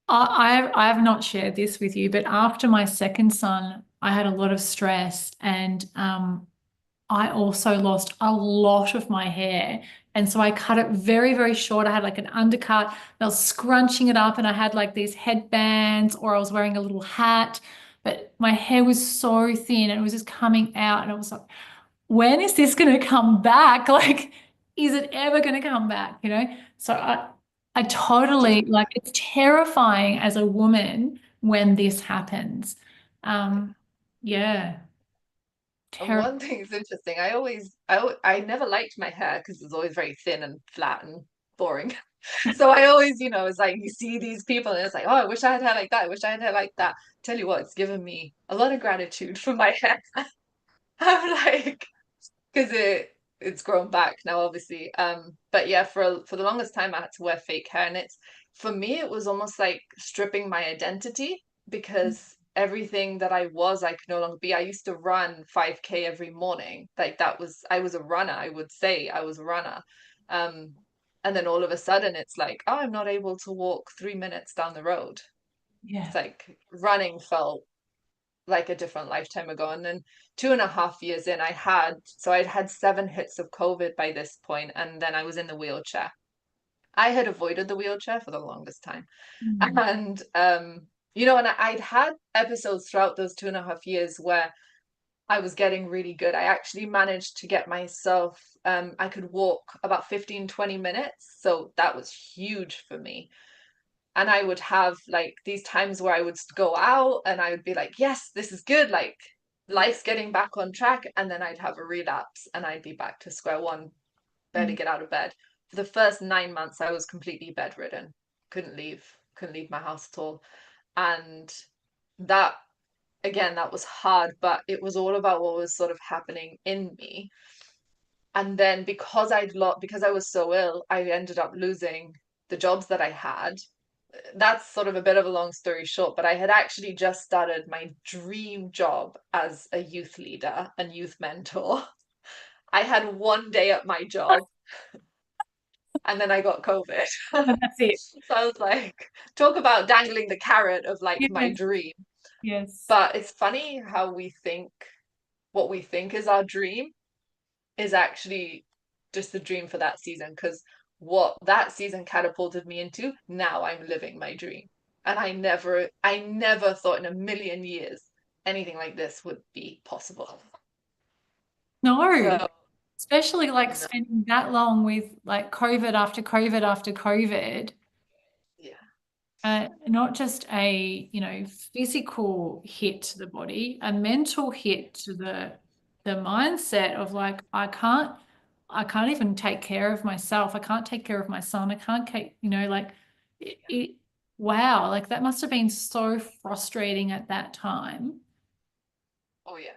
I have not shared this with you, but after my second son, I had a lot of stress and I also lost a lot of my hair. And so I cut it very, very short. I had like an undercut. And I was scrunching it up and I had like these headbands or I was wearing a little hat. But my hair was so thin and it was just coming out. And I was like, when is this going to come back? Like, is it ever going to come back? So I totally like it's terrifying as a woman when this happens. Um, yeah, And terrifying. one thing is interesting. I never liked my hair because it was always very thin and flat and boring. So I always, it's like you see these people and it's like, oh, I wish I had hair like that. I wish I had hair like that. Tell you what, it's given me a lot of gratitude for my hair. I'm like, because it's grown back now, obviously. But yeah, for the longest time I had to wear fake hair, and it's for me it was almost like stripping my identity because everything that I was I could no longer be. I used to run 5K every morning. Like I was a runner. I would say I was a runner. Um, and then all of a sudden it's like, oh, I'm not able to walk 3 minutes down the road. It's Yeah. like running felt like a different lifetime ago. And then 2.5 years in, I'd had 7 hits of COVID by this point, and then I was in the wheelchair. I had avoided the wheelchair for the longest time. Mm. And and I'd had episodes throughout those 2.5 years where I was getting really good. I actually managed to get myself, I could walk about 15, 20 minutes. So that was huge for me. And I would have like these times where I would go out and I would be like, yes, this is good. Like life's getting back on track. And then I'd have a relapse and I'd be back to square one, barely Mm. get out of bed. For the first 9 months, I was completely bedridden, couldn't leave my house at all. And that, again, that was hard, but it was all about what was sort of happening in me. And then because I was so ill, I ended up losing the jobs that I had. That's sort of a bit of a long story short, but I had actually just started my dream job as a youth leader and youth mentor. I had one day at my job and then I got COVID. And that's it. So I was like, talk about dangling the carrot of like my Yes. dream. Yes. But it's funny how what we think is our dream is actually just the dream for that season, because what that season catapulted me into, now I'm living my dream. And I never thought in a million years anything like this would be possible. No, So, especially like no, spending that long with like COVID after COVID after COVID. yeah, Not just a, physical hit to the body, a mental hit to the mindset of like, I can't even take care of myself. I can't take care of my son. I can't take, like wow, like that must have been so frustrating at that time. oh yeah.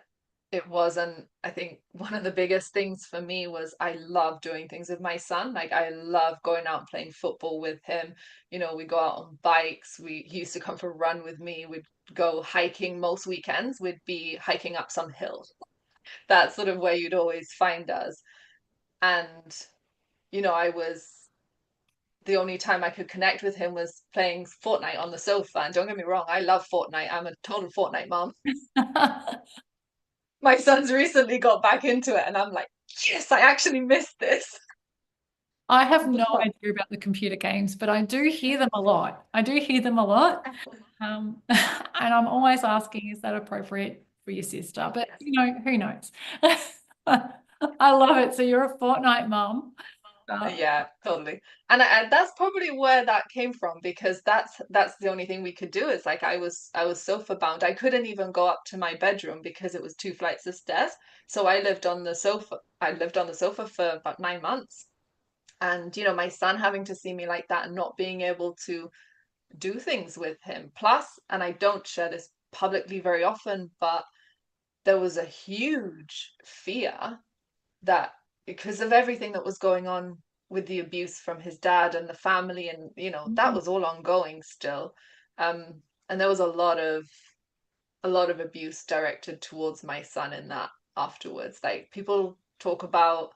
It was, and I think one of the biggest things for me was I love doing things with my son. Like I love going out and playing football with him. We go out on bikes. He used to come for a run with me. We'd go hiking most weekends. We'd be hiking up some hill. That's sort of where you'd always find us. And, I was the only time I could connect with him was playing Fortnite on the sofa. And don't get me wrong, I love Fortnite. I'm a total Fortnite mom. My son's recently got back into it, and I'm like, yes, I actually missed this. I have no idea about the computer games, but I do hear them a lot. I do hear them a lot. And I'm always asking, is that appropriate for your sister? But Yes. who knows? I love it. So you're a fortnight mum. Yeah, totally. And that's probably where that came from, because that's the only thing we could do. It's like I was sofa bound. I couldn't even go up to my bedroom because it was 2 flights of stairs. So I lived on the sofa. I lived on the sofa for about 9 months. And my son having to see me like that and not being able to do things with him. Plus, and I don't share this publicly very often, but there was a huge fear that because of everything that was going on with the abuse from his dad and the family, and that was all ongoing still. And there was a lot of abuse directed towards my son in that afterwards. Like people talk about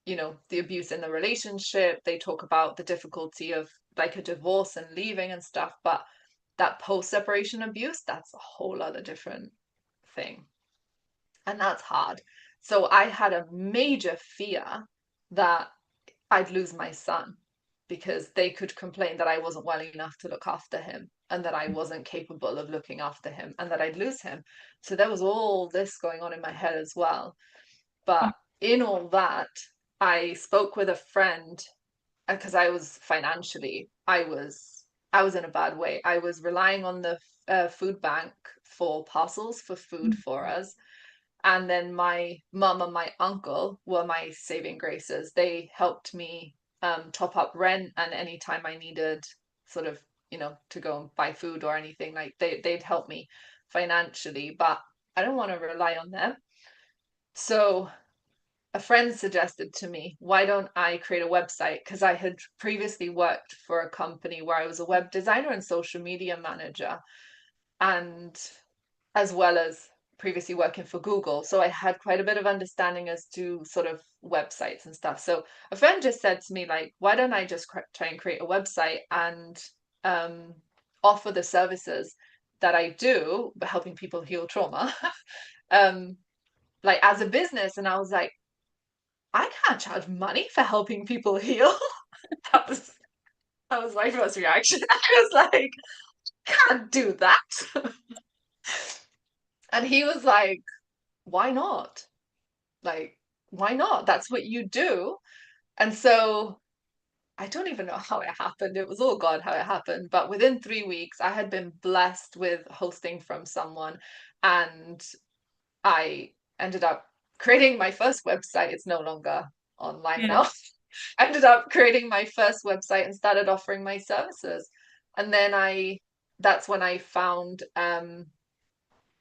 the abuse in the relationship, they talk about the difficulty of like a divorce and leaving and stuff, but that post-separation abuse, that's a whole other different thing. And that's hard. So I had a major fear that I'd lose my son because they could complain that I wasn't well enough to look after him and that I wasn't capable of looking after him and that I'd lose him. So there was all this going on in my head as well. But in all that, I spoke with a friend because I was financially, I was in a bad way. I was relying on the food bank for parcels for food for us, and then my mum and my uncle were my saving graces. They helped me top up rent, and anytime I needed sort of, to go and buy food or anything, like they'd help me financially, but I don't want to rely on them. So a friend suggested to me, why don't I create a website? Because I had previously worked for a company where I was a web designer and social media manager, and as well as previously working for Google. So I had quite a bit of understanding as to sort of websites and stuff. So a friend just said to me, like, why don't I just try and create a website and um, offer the services that I do, but helping people heal trauma, um, like as a business. And I was like, I can't charge money for helping people heal. that was that was my first reaction. I was like, can't do that. And he was like, why not? Like, why not? That's what you do. And so I don't even know how it happened. It was all God how it happened. But within 3 weeks, I had been blessed with hosting from someone, and I ended up creating my first website. It's no longer online Yeah. now. I ended up creating my first website and started offering my services. And then that's when I found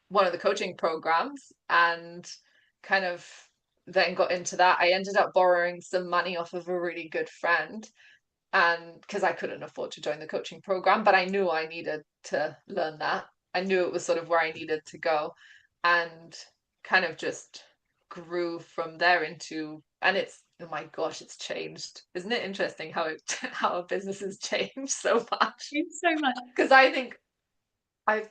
one of the coaching programs and kind of then got into that. I ended up borrowing some money off of a really good friend, and because I couldn't afford to join the coaching program, but I knew I needed to learn that. I knew it was sort of where I needed to go, and kind of just grew from there into, and it's, oh my gosh, it's changed. Isn't it interesting how it how a business has changed so much? Thanks so much. Because I think I've,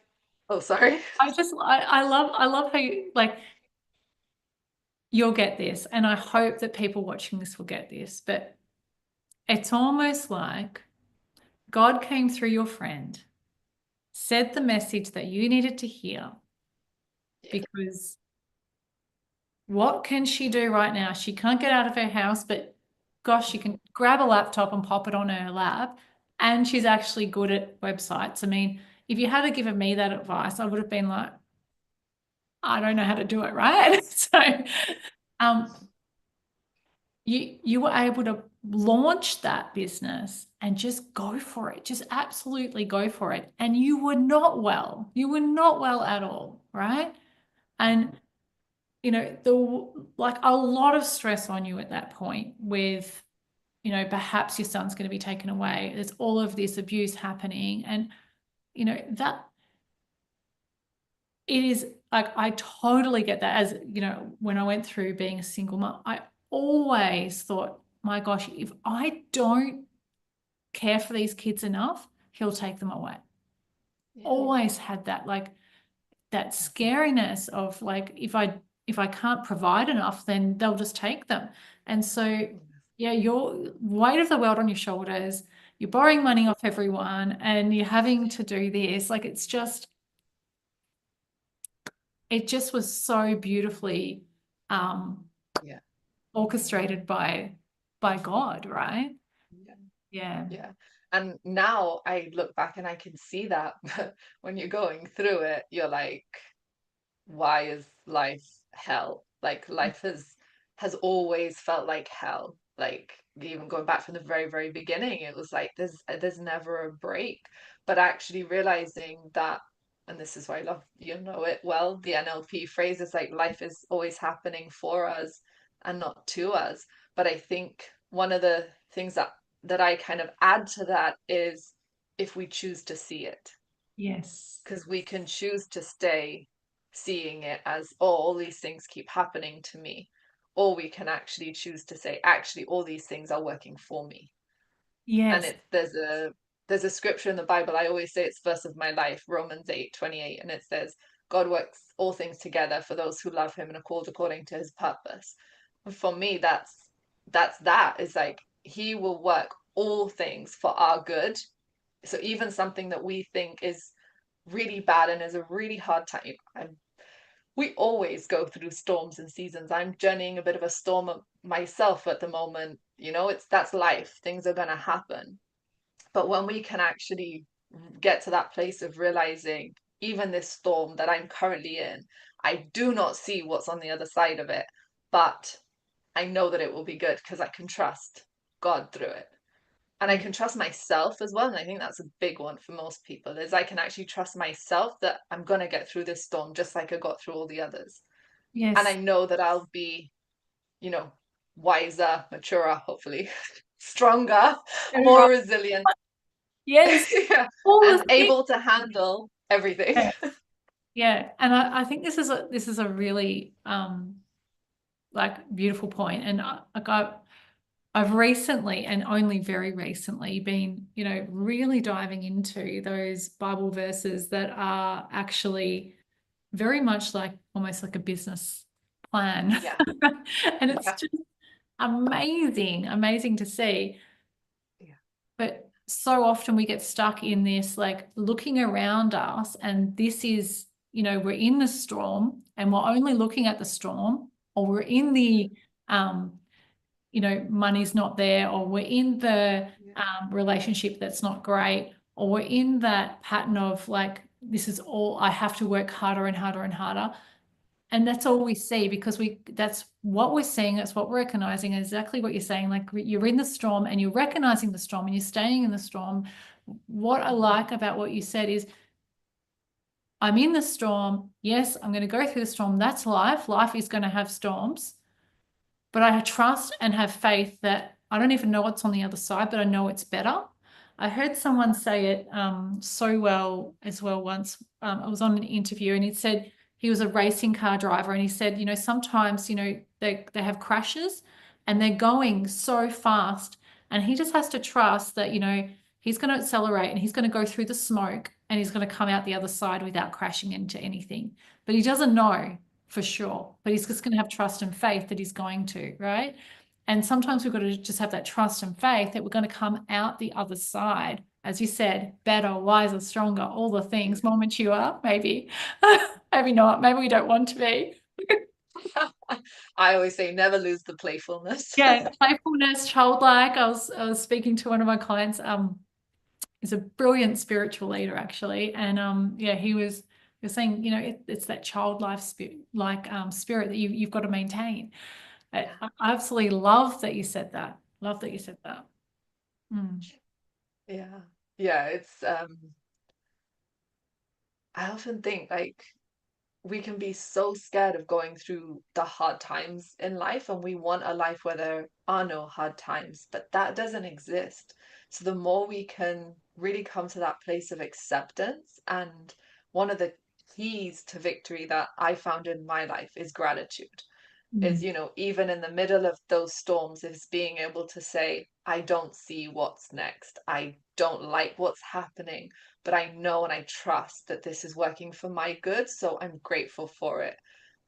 oh, sorry. I love how you like you'll get this, and I hope that people watching this will get this, but it's almost like God came through your friend, said the message that you needed to hear, Yeah. because what can she do right now? She can't get out of her house, but gosh, she can grab a laptop and pop it on her lap. And she's actually good at websites. I mean, if you had given me that advice, I would have been like, I don't know how to do it, right? So um, you were able to launch that business and just go for it. Just absolutely go for it. And you were not well. You were not well at all, right? And like a lot of stress on you at that point with, perhaps your son's going to be taken away. There's all of this abuse happening. And, that it is like, I totally get that. As, when I went through being a single mom, I always thought, my gosh, if I don't care for these kids enough, he'll take them away. Yeah. Always had that, like, that scariness of like, if I can't provide enough, then they'll just take them. And so, yeah, your weight of the world on your shoulders, you're borrowing money off everyone, and you're having to do this. Like, it just was so beautifully um, Yeah. orchestrated by God, right? Yeah. Yeah. Yeah. And now I look back and I can see that, but when you're going through it, you're like, why is life hell? Like life has always felt like hell. Like even going back from the very, very beginning, it was like there's never a break. But actually realizing that, and this is why I love, it well, the NLP phrase is like life is always happening for us and not to us. But I think one of the things that I kind of add to that is if we choose to see it, Yes. because we can choose to stay seeing it as, oh, all these things keep happening to me, or we can actually choose to say, actually, all these things are working for me. And Yes. there's a there's a scripture in the Bible. I always say it's verse of my life, Romans 8:28, and it says, God works all things together for those who love him and are called according to his purpose. And for me, that is like he will work all things for our good. So even something that we think is really bad and is a really hard time. We always go through storms and seasons. I'm journeying a bit of a storm myself at the moment. That's life. Things are going to happen. But when we can actually get to that place of realizing, even this storm that I'm currently in, I do not see what's on the other side of it, but I know that it will be good because I can trust God through it. And I Yeah. can trust myself as well. And I think that's a big one for most people is I can actually trust myself that I'm going to get through this storm just like I got through all the others. And I Yes. know that I'll be, you know, wiser, maturer, hopefully, stronger, So more right. resilient, Yes. yeah, All and the things. able to handle everything. Yeah. Yeah. And I think this is a really like beautiful point. And I've recently and only very recently been, really diving into those Bible verses that are actually very much like almost like a business plan. Yeah, And it's yeah, just amazing, amazing to see. yeah, But so often we get stuck in this, like looking around us, and this is, we're in the storm and we're only looking at the storm, or we're in the, um, money's not there, or we're in the yeah, relationship that's not great, or we're in that pattern of like, this is all, I have to work harder and harder and harder. And that's all we see because that's what we're seeing, that's what we're recognizing, exactly what you're saying. Like you're in the storm and you're recognizing the storm and you're staying in the storm. What I like about what you said is, I'm in the storm. Yes, I'm going to go through the storm. That's life. Life is going to have storms. But I trust and have faith that I don't even know what's on the other side, but I know it's better. I heard someone say it so well as well once. I was on an interview and he said he was a racing car driver and he said, sometimes, they have crashes and they're going so fast and he just has to trust that, he's going to accelerate and he's going to go through the smoke and he's going to come out the other side without crashing into anything. But he doesn't know for sure. But he's just going to have trust and faith that he's going to, right? And sometimes we've got to just have that trust and faith that we're going to come out the other side, as you said, better, wiser, stronger, all the things, more mature, maybe. Maybe not. Maybe we don't want to be. yeah. I always say never lose the playfulness. Yeah, playfulness, childlike. I was speaking to one of my clients. He's a brilliant spiritual leader actually, and yeah, he was saying, it's that childlike spirit, like spirit that you've got to maintain. I absolutely love that you said that. Love that you said that. Mm. Yeah. Yeah, it's I often think like we can be so scared of going through the hard times in life and we want a life where there are no hard times, but that doesn't exist. So the more we can really come to that place of acceptance, and one of the keys to victory that I found in my life is gratitude. Is, Mm. even in the middle of those storms, is being able to say, I don't see what's next. I don't like what's happening, but I know and I trust that this is working for my good. So I'm grateful for it.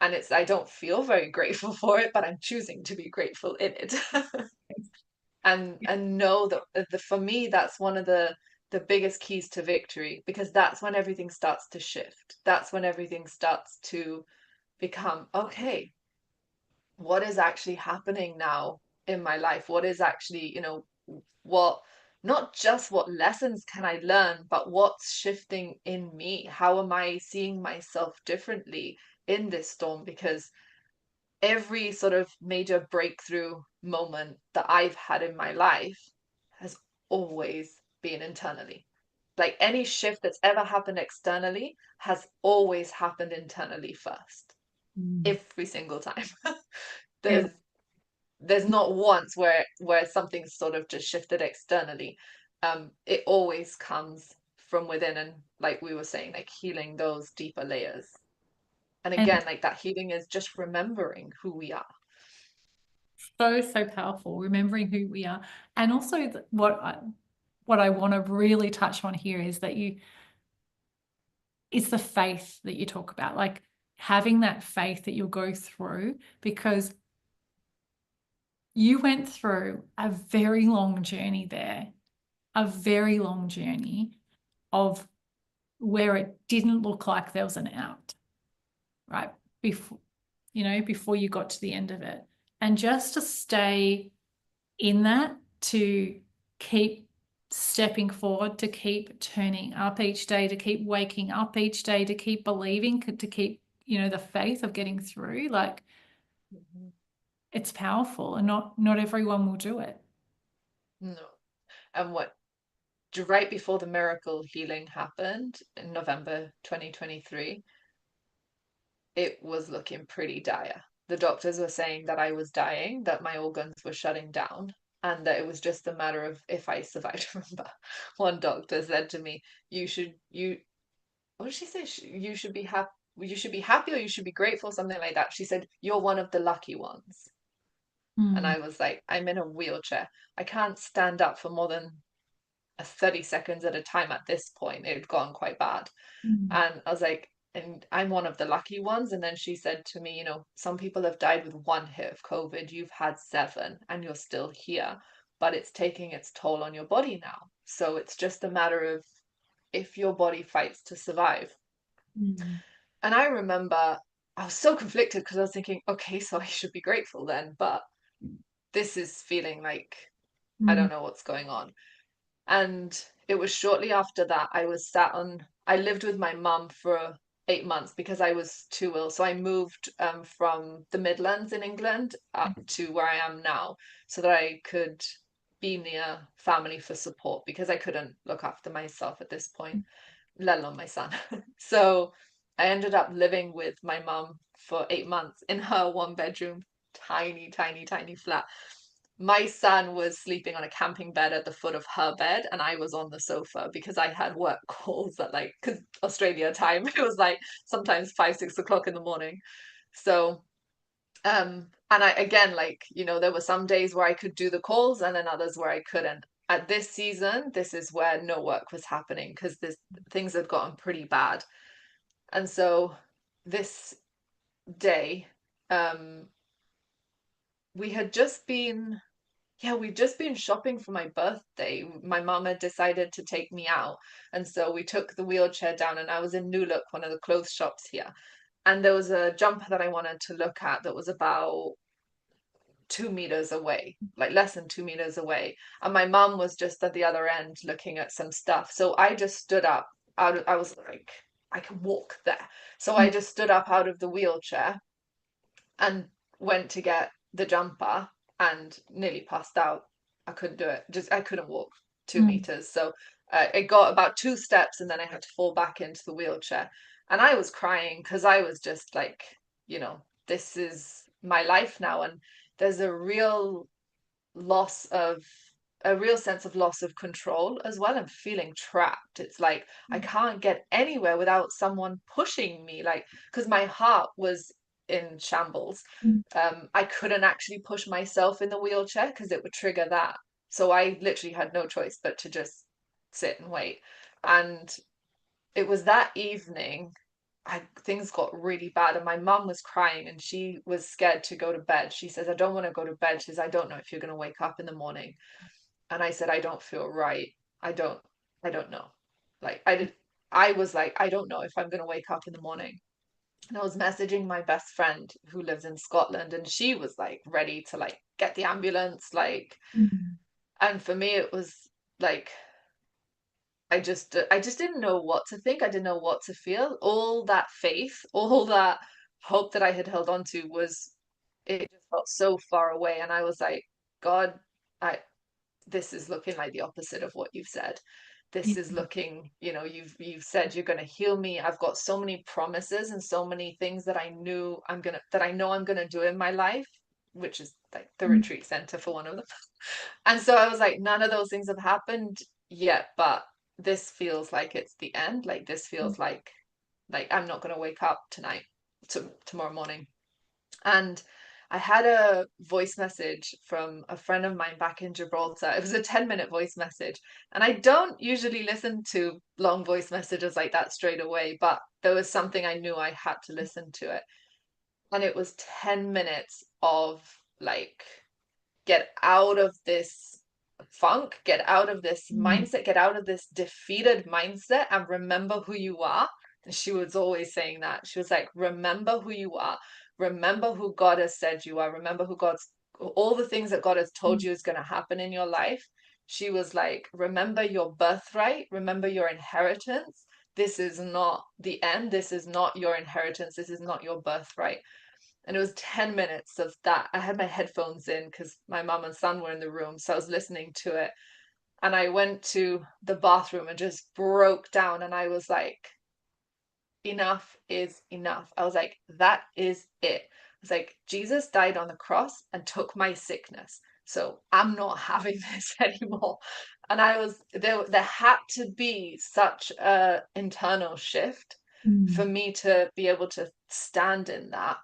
And I don't feel very grateful for it, but I'm choosing to be grateful in it. And know that for me, that's one of the biggest keys to victory, because that's when everything starts to shift. That's when everything starts to become okay, what is actually happening now in my life? What is actually, what, not just what lessons can I learn, but what's shifting in me? How am I seeing myself differently in this storm? Because every sort of major breakthrough moment that I've had in my life has always been internally. Like any shift that's ever happened externally has always happened internally first, Mm. every single time. Yeah. there's there's not once where something's sort of just shifted externally. It always comes from within, and like we were saying, like healing those deeper layers. And And again, like that healing is just remembering who we are. so, so powerful, remembering who we are. And also what I want to really touch on here is that it's the faith that you talk about, like having that faith that you'll go through, because you went through a very long journey there, a very long journey of where it didn't look like there was an out, right? Before you got to the end of it. And just to stay in that, to keep stepping forward, to keep turning up each day, to keep waking up each day, to keep believing, to keep, the faith of getting through, like Mhm. it's powerful, and not everyone will do it. No. And right before the miracle healing happened in November 2023, it was looking pretty dire. The doctors were saying that I was dying, that my organs were shutting down, and that it was just a matter of if I survived. Remember, one doctor said to me, what did she say? You should be happy. You should be happy or you should be grateful, something like that. She said, you're one of the lucky ones. And Mm, I was like, I'm in a wheelchair. I can't stand up for more than 30 seconds at a time at this point. It had gone quite bad. mm, And I was like, and I'm one of the lucky ones. And then she said to me, some people have died with one hit of COVID. You've had 7 and you're still here, but it's taking its toll on your body now. So it's just a matter of if your body fights to survive. mm, And I remember I was so conflicted because I was thinking, okay, so I should be grateful then, but this is feeling like I mm, don't know what's going on. And it was shortly after that I lived with my mum for 8 months because I was too ill. So I moved from the Midlands in England up to where I am now so that I could be near family for support because I couldn't look after myself at this point, let alone my son. So I ended up living with my mum for 8 months in her 1 bedroom, tiny, tiny, tiny flat. My son was sleeping on a camping bed at the foot of her bed, and I was on the sofa because I had work calls at because Australia time, it was like sometimes 5, 6 o'clock in the morning. So, and I again, there were some days where I could do the calls and then others where I couldn't. At this season, this is where no work was happening because this things had gotten pretty bad. And so this day, um, we had just been yeah, we'd just been shopping for my birthday. My mum had decided to take me out. And so we took the wheelchair down, and I was in New Look, one of the clothes shops here. And there was a jumper that I wanted to look at that was about 2 meters away, like less than 2 meters away. And my mum was just at the other end looking at some stuff. So I just stood up. I was like, I can walk there. So I just stood up out of the wheelchair and went to get the jumper and nearly passed out. I couldn't do it. Just I couldn't walk two mm, meters. So it got about 2 steps and then I had to fall back into the wheelchair. And I was crying because I was just like, this is my life now. And there's loss of a real sense of loss of control as well and feeling trapped. It's like I can't get anywhere without someone pushing me, like because my heart was in shambles. mm, I couldn't actually push myself in the wheelchair because it would trigger that. So I literally had no choice but to just sit and wait. And it was that evening things got really bad and my mum was crying and she was scared to go to bed. She says, I don't want to go to bed. She says, I don't know if you're going to wake up in the morning. And I said, I don't feel right. I don't, I don't know. Like I was like, I don't know if I'm going to wake up in the morning. And I was messaging my best friend who lives in Scotland and she was like ready to get the ambulance. mm, And for me, it was like, I just didn't know what to think. I didn't know what to feel. All that faith, all that hope that I had held on to it just felt so far away. And I was like, God, I this is looking like the opposite of what you've said. This yeah, is looking, you've said you're gonna heal me. I've got so many promises and so many things that I know I'm gonna do in my life, which is like the mm, retreat center for one of them. And so I was like, none of those things have happened yet, but this feels like it's the end. Like this mm, feels like I'm not gonna wake up tonight, tomorrow morning. And I had a voice message from a friend of mine back in Gibraltar. It was a 10-minute voice message. And I don't usually listen to long voice messages like that straight away, but there was something I knew I had to listen to it. And it was 10 minutes of like, get out of this funk, get out of this Mm. mindset, get out of this defeated mindset and remember who you are. And she was always saying that. She was like, remember who you are. Remember who God has said you are. Remember who God's, all the things that God has told you is going to happen in your life. She was like, remember your birthright. Remember your inheritance. This is not the end. This is not your inheritance. This is not your birthright. And it was 10 minutes of that. I had my headphones in because my mom and son were in the room, so I was listening to it. And I went to the bathroom and just broke down. And I was like, enough is enough. I was like, that is it. I was like, Jesus died on the cross and took my sickness. So I'm not having this anymore. And I was there had to be such a internal shift for Mm. me to be able to stand in that.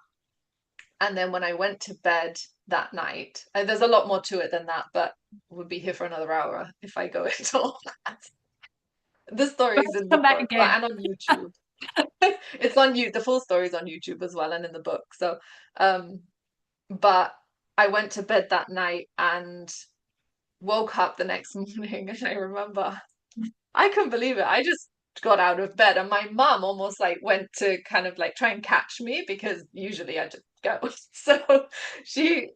And then when I went to bed that night, there's a lot more to it than that, but we'll be here for another hour if I go into all that. The story's in the Come back book again. and on YouTube. It's on you. The full story's on YouTube as well and in the book. So, um, but I went to bed that night and woke up the next morning, and I remember I couldn't believe it. I just got out of bed, and my mum almost like went to kind of like try and catch me because usually I just go. So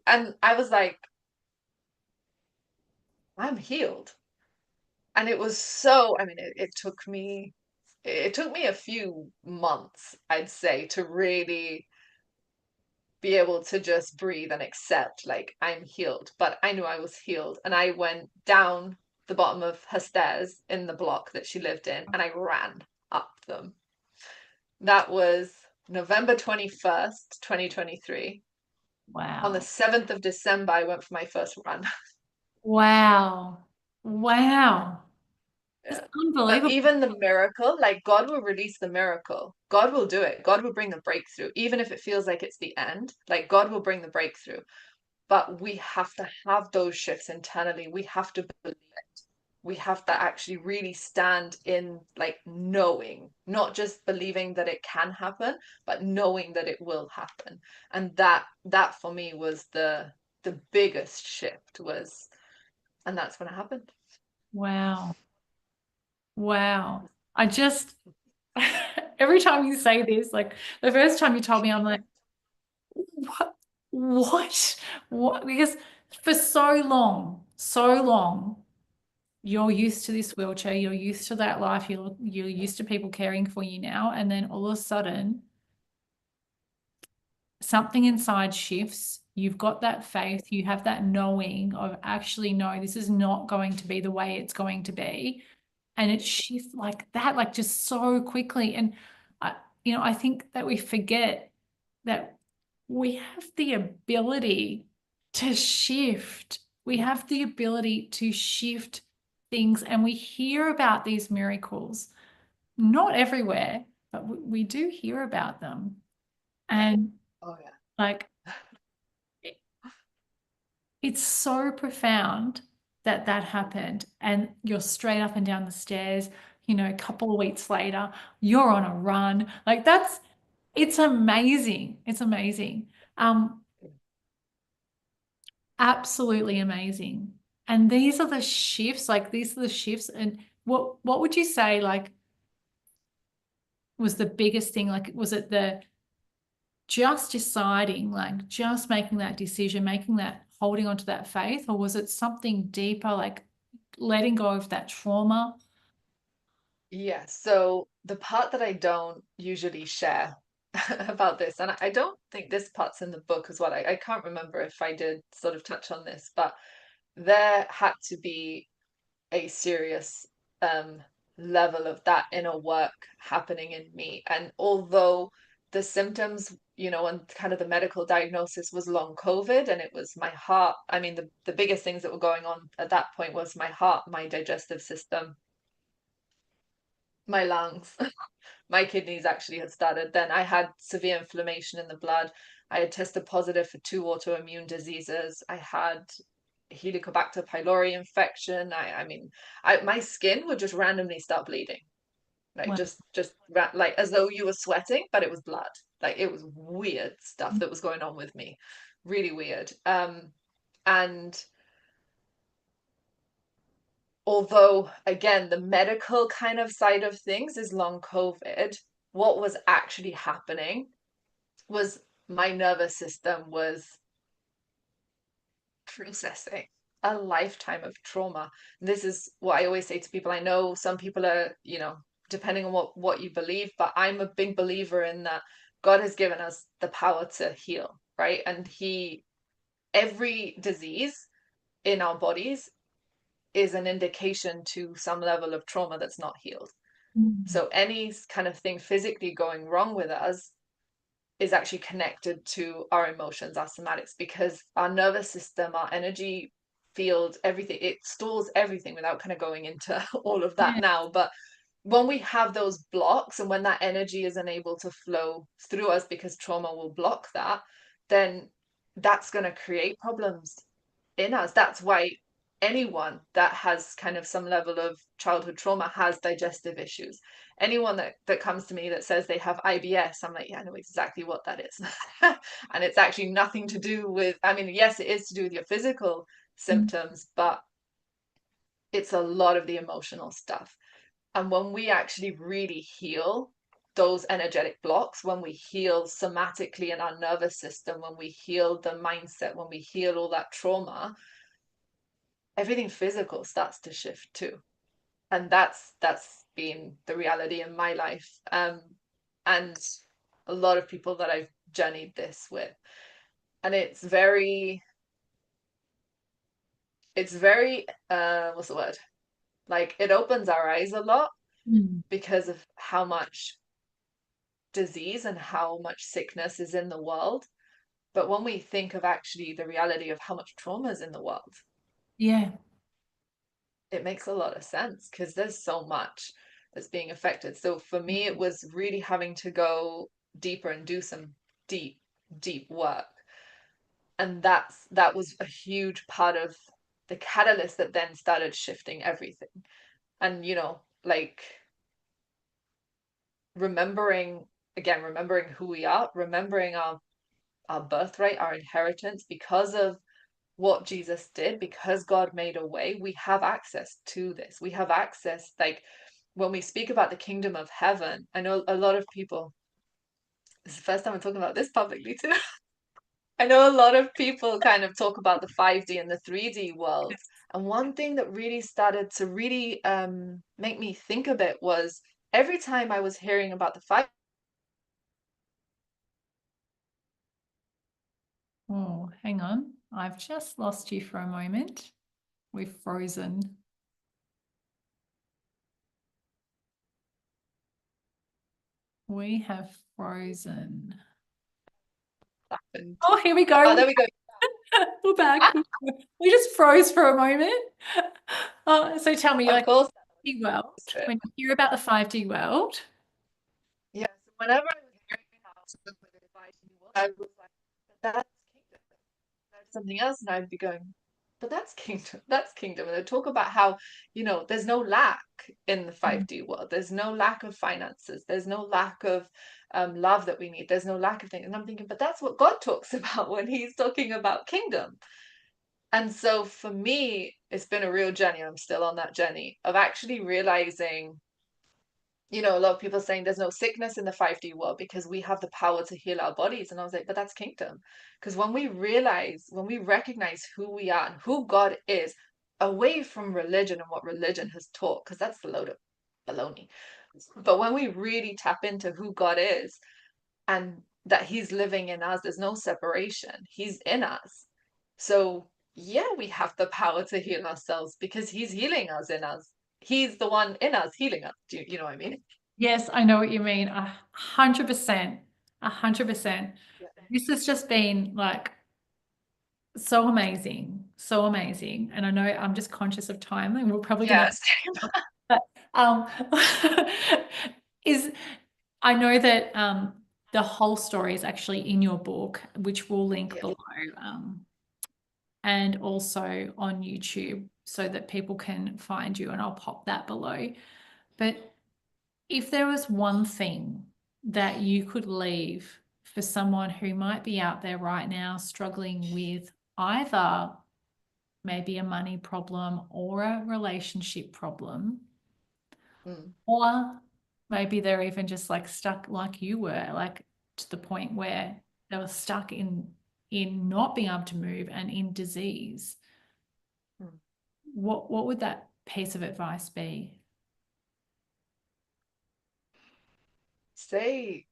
and I was like, I'm healed. And it was so, I mean, it took me a few months, I'd say, to really be able to just breathe and accept, like, I'm healed. But I knew I was healed. And I went down the bottom of her stairs in the block that she lived in, and I ran up them. That was November 21st, 2023. On the Wow. 7th of December, I went for my first run. Wow. Wow. It's Yeah. But unbelievable. even the miracle, like God will release the miracle. God will do it. God will bring the breakthrough. Even if it feels like it's the end, like God will bring the breakthrough. But we have to have those shifts internally. We have to believe it. We have to actually really stand in like knowing, not just believing that it can happen, but knowing that it will happen. And that for me was the biggest shift was, and that's when it happened. Wow. Wow. I just, every time you say this, like the first time you told me, I'm like, what? What? What? Because for so long, you're used to this wheelchair, you're used to that life, you're used to people caring for you now, and then all of a sudden, something inside shifts. You've got that faith, you have that knowing of actually, no, this is not going to be the way it's going to be. And it shifts like that, like just so quickly. And I, I think that we forget that we have the ability to shift. We have the ability to shift things, and we hear about these miracles, not everywhere, but we do hear about them. And Oh yeah. like, it's so profound that that happened. And you're straight up and down the stairs, a couple of weeks later, you're on a run. Like it's amazing. It's amazing. Um, Absolutely amazing. And these are the shifts, like these are the shifts. And what would you say, like, was the biggest thing? Like, was it the just deciding, like just making that decision, making that holding on to that faith, or was it something deeper, like letting go of that trauma? Yeah, so the part that I don't usually share about this, and I don't think this part's in the book as well. I can't remember if I did sort of touch on this, but there had to be a serious um, level of that inner work happening in me. And although the symptoms, and kind of the medical diagnosis was long COVID and it was my heart, I mean, the biggest things that were going on at that point was my heart, my digestive system, my lungs. My kidneys actually had started. Then I had severe inflammation in the blood. I had tested positive for 2 autoimmune diseases. I had Helicobacter pylori infection. My skin would just randomly start bleeding, like Wow. like as though you were sweating, but it was blood. Like it was weird stuff that was going on with me, really weird. And although again, the medical kind of side of things is long COVID, what was actually happening was my nervous system was processing a lifetime of trauma. This is what I always say to people. I know some people are, depending on what you believe, but I'm a big believer in that God has given us the power to heal, right? And every disease in our bodies is an indication to some level of trauma that's not healed. Mm. So any kind of thing physically going wrong with us is actually connected to our emotions, our somatics, because our nervous system, our energy field, everything, it stores everything without kind of going into all of that Yeah. now. But when we have those blocks and when that energy is unable to flow through us because trauma will block that, then that's going to create problems in us. That's why anyone that has kind of some level of childhood trauma has digestive issues. Anyone that comes to me that says they have IBS, I'm like, yeah, I know exactly what that is. And it's actually nothing to do with, I mean, yes, it is to do with your physical Mm. symptoms, but it's a lot of the emotional stuff. And when we actually really heal those energetic blocks, when we heal somatically in our nervous system, when we heal the mindset, when we heal all that trauma, everything physical starts to shift too. And that's been the reality in my life. And a lot of people that I've journeyed this with. And it's very what's the word? Like it opens our eyes a lot Mm. because of how much disease and how much sickness is in the world. But when we think of actually the reality of how much trauma is in the world, Yeah. it makes a lot of sense because there's so much that's being affected. So for me, it was really having to go deeper and do some deep, deep work. And that was a huge part of the catalyst that then started shifting everything. And like remembering remembering who we are, remembering our birthright, our inheritance, because of what Jesus did, because God made a way, we have access to this. We have access, like when we speak about the kingdom of heaven, I know a lot of people, this is the first time I'm talking about this publicly too. I know a lot of people kind of talk about the 5D and the 3D world. And one thing that really started to really make me think a bit was every time I was hearing about the 5D. Oh, hang on. I've just lost you for a moment. We've frozen. We have frozen. Happened. Oh, here we Oh, go. there we go. We're back. We just froze for a moment. So tell me, Of like course. 5D world, when you hear about the 5D world, Yeah, so whenever I was hearing how something with the dividing world, I was like, but that's kingdom. There's something else, and I'd be going, but that's kingdom. That's kingdom. And they talk about how, there's no lack in the mm, 5D world. There's no lack of finances. There's no lack of love that we need. There's no lack of things. And I'm thinking, but that's what God talks about when he's talking about kingdom. And so for me, it's been a real journey. I'm still on that journey of actually realizing, a lot of people saying there's no sickness in the 5D world because we have the power to heal our bodies. And I was like, but that's kingdom. Because when we recognize who we are and who God is, away from religion and what religion has taught, because that's a load of baloney. But when we really tap into who God is and that he's living in us, there's no separation. He's in us. So yeah, we have the power to heal ourselves because he's healing us in us. He's the one in us healing us. Do you know what I mean? yes, I know what you mean. 100%. 100%. Yeah. This has just been like so amazing. So amazing. And I know I'm just conscious of time and we're probably gonna Yes. but um is I know that the whole story is actually in your book, which we'll link Yeah. below, and also on YouTube so that people can find you, and I'll pop that below. But if there was one thing that you could leave for someone who might be out there right now struggling with either maybe a money problem or a relationship problem, Mm, or maybe they're even just like stuck like you were, like to the point where they were stuck in not being able to move and in disease, mm. what would that piece of advice be? Say,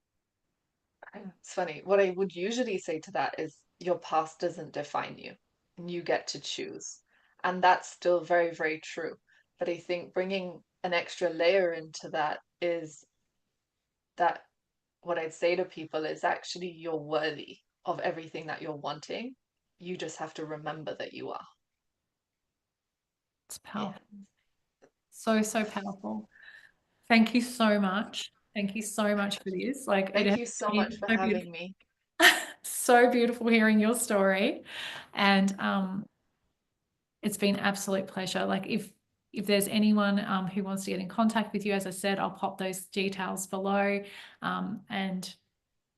it's funny. What I would usually say to that is your past doesn't define you, and you get to choose. And that's still very, very true. But I think bringing an extra layer into that is that what I'd say to people is actually you're worthy of everything that you're wanting. You just have to remember that you are. It's Yeah. powerful. So, so powerful. Thank you so much. Thank you so much for this. Like it Thank has you so much been for so beautiful, having me. so beautiful hearing your story. And it's been an absolute pleasure. Like if there's anyone who wants to get in contact with you, as I said, I'll pop those details below. And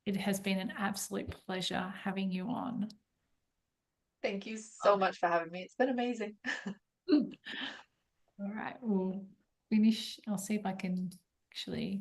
it has been an absolute pleasure having you on. Thank you so much for having me. It's been amazing. All right, we'll finish. I'll see if I can actually